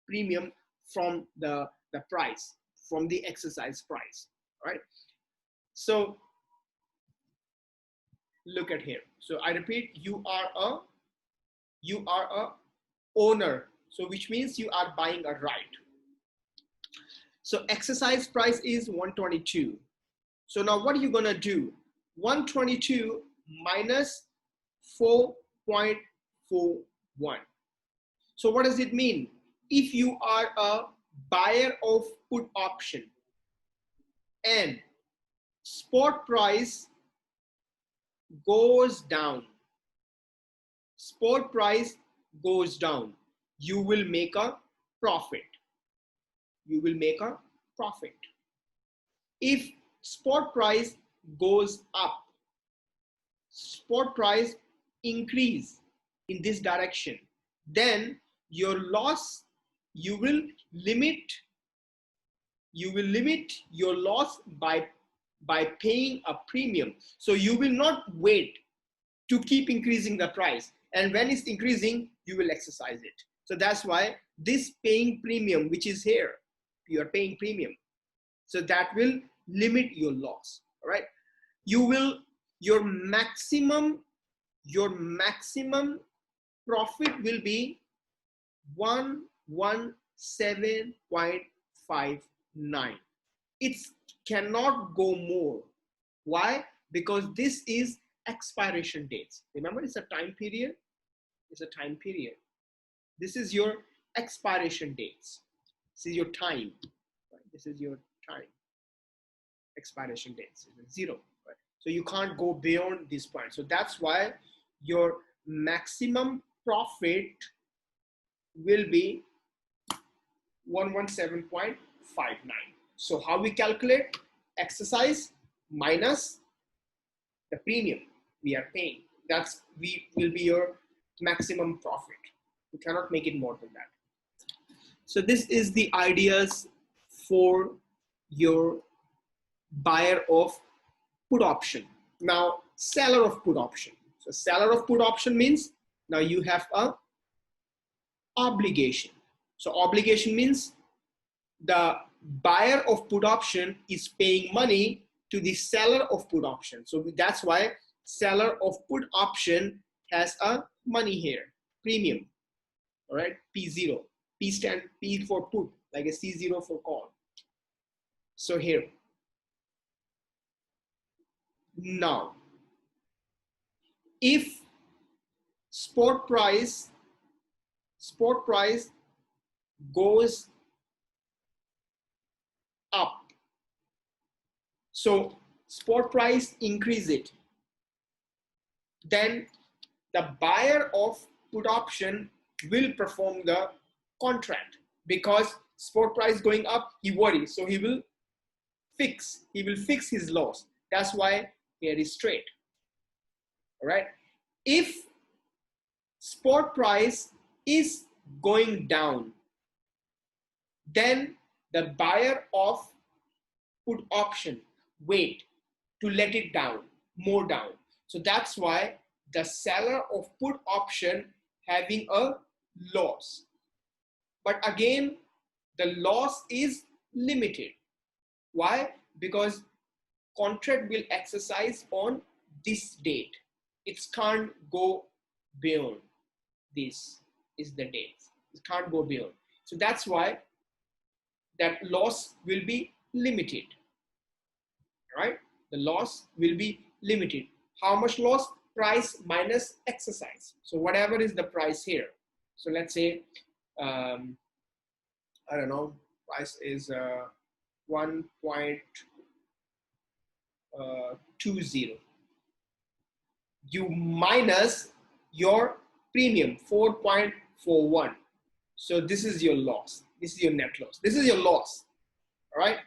S1: premium from the price, from the exercise price, right? So look at here. So I repeat, you are a owner. So which means you are buying a right. So exercise price is 122. So now what are you gonna do? 122 minus 4.41. So what does it mean? If you are a buyer of put option and spot price goes down, spot price goes down, you will make a profit. You will make a profit. If spot price goes up, spot price increase in this direction, then your loss, you will limit your loss by paying a premium. So you will not wait to keep increasing the price, and when it's increasing, you will exercise it. So that's why this paying premium, which is here, you are paying premium, so that will limit your loss. All right, your maximum profit will be 117.59. It cannot go more. Why? Because this is expiration dates. Remember, it's a time period. It's a time period. This is your expiration dates. This is your time. Right? This is your time. Expiration dates is 0. Right? So you can't go beyond this point. So that's why your maximum profit will be 117.59. So how we calculate? Exercise minus the premium we are paying. That's will be your maximum profit. You cannot make it more than that. So this is the ideas for your buyer of put option. Now seller of put option. So seller of put option means now you have a obligation. So obligation means the buyer of put option is paying money to the seller of put option. So that's why seller of put option has a money here, premium. All right, P0. P stand P for put, like a C0 for call. So here. Now, if spot price goes up, so spot price increase it, then the buyer of put option will perform the contract, because spot price going up, he worries, so he will fix his loss. That's why here is straight. All right, if spot price is going down, then the buyer of put option wait to let it down, more down. So that's why the seller of put option having a loss. But again, the loss is limited. Why? Because contract will exercise on this date. It can't go beyond. This is the date. It can't go beyond. So that's why that loss will be limited. Right? The loss will be limited. How much loss? Price minus exercise. So whatever is the price here. So let's say, I don't know, price is 1.20. You minus your premium 4.41. So this is your loss. This is your net loss. This is your loss. All right.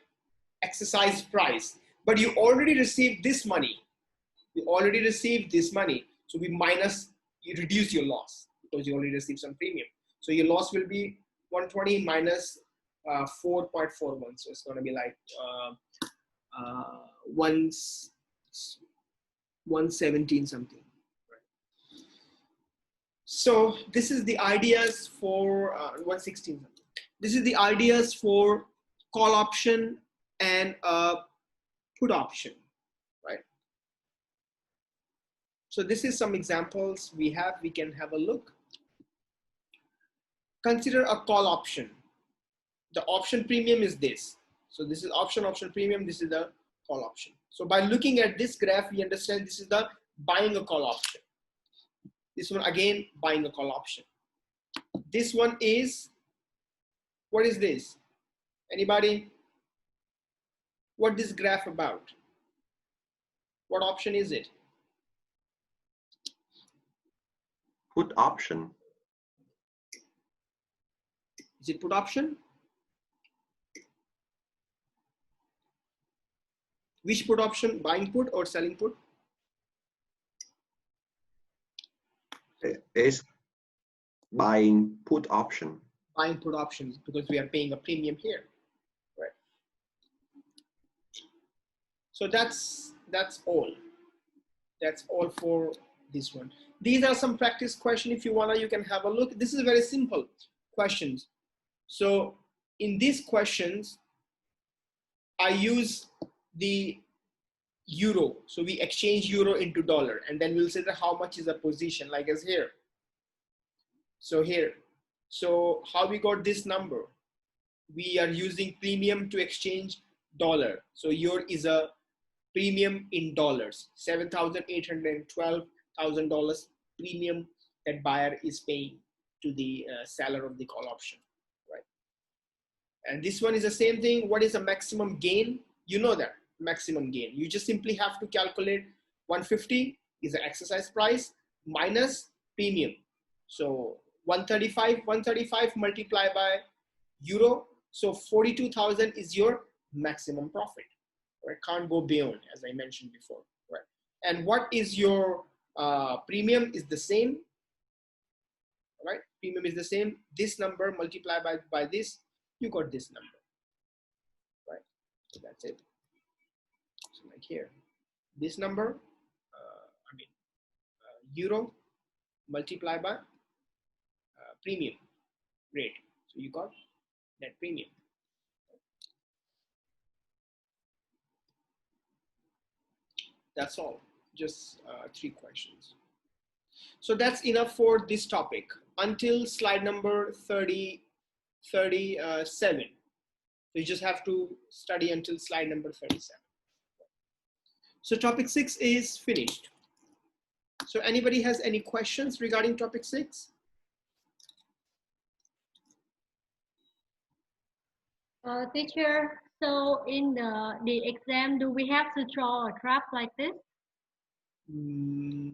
S1: Exercise price. But you already received this money. You already received this money. So you reduce your loss because you already received some premium. So your loss will be 120 minus 4.41. So it's going to be like 117 something. So this is the ideas for 116. This is the ideas for call option and put option, right? So this is some examples we have. We can have a look. Consider a call option. The option premium is this. So this is option premium. This is the call option. So by looking at this graph, we understand this is the buying a call option. This one again, buying a call option. This one is, what is this? Anybody? What this graph about? What option is it?
S2: Put option.
S1: Is it put option? Which put option? Buying put or selling put?
S2: Is buying put option.
S1: Buying put options because we are paying a premium here, right? So that's all. That's all for this one. These are some practice questions. If you wanna, you can have a look. This is very simple questions. So in these questions, I use the euro. So we exchange euro into dollar, and then we'll say that how much is the position, like as here. So here. So how we got this number? We are using premium to exchange dollar. So your is a premium in dollars, $7,812,000 premium that buyer is paying to the seller of the call option, right? And this one is the same thing. What is the maximum gain? You know that maximum gain. You just simply have to calculate 150 is the exercise price minus premium. So 135 multiplied by euro. So 42,000 is your maximum profit. Right? Can't go beyond, as I mentioned before. Right? And what is your premium is the same. Right? Premium is the same. This number multiplied by this, you got this number. Right? So that's it. So like here, this number, euro multiplied by premium rate. So you got net premium. That's all, just 3 questions. So that's enough for this topic until slide number 37. So you just have to study until slide number 37. So topic 6 is finished. So anybody has any questions regarding topic 6?
S3: Teacher, so in the exam, do we have to draw a graph like this? Do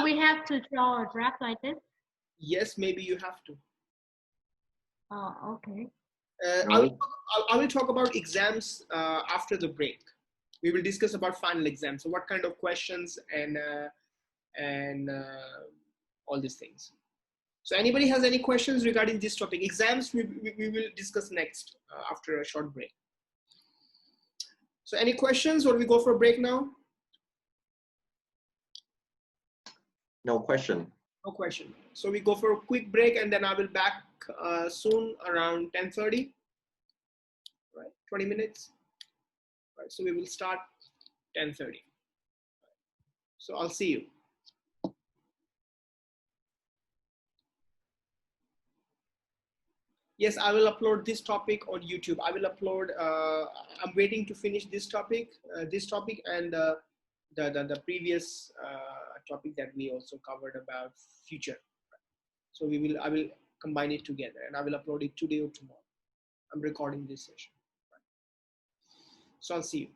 S3: we have to draw a graph like this?
S1: Yes, maybe you have to.
S3: Oh, okay.
S2: No.
S1: I will talk about exams after the break. We will discuss about final exams. So what kind of questions and all these things. So anybody has any questions regarding this topic? Exams, we will discuss next after a short break. So any questions or we go for a break now?
S2: No question.
S1: No question. So we go for a quick break and then I will back soon around 10:30, right? 20 minutes. Right, so we will start 10:30. So I'll see you. Yes, I will upload this topic on YouTube. I will upload, I'm waiting to finish this topic and the previous topic that we also covered about future. So I will combine it together and I will upload it today or tomorrow. I'm recording this session. So I'll see you.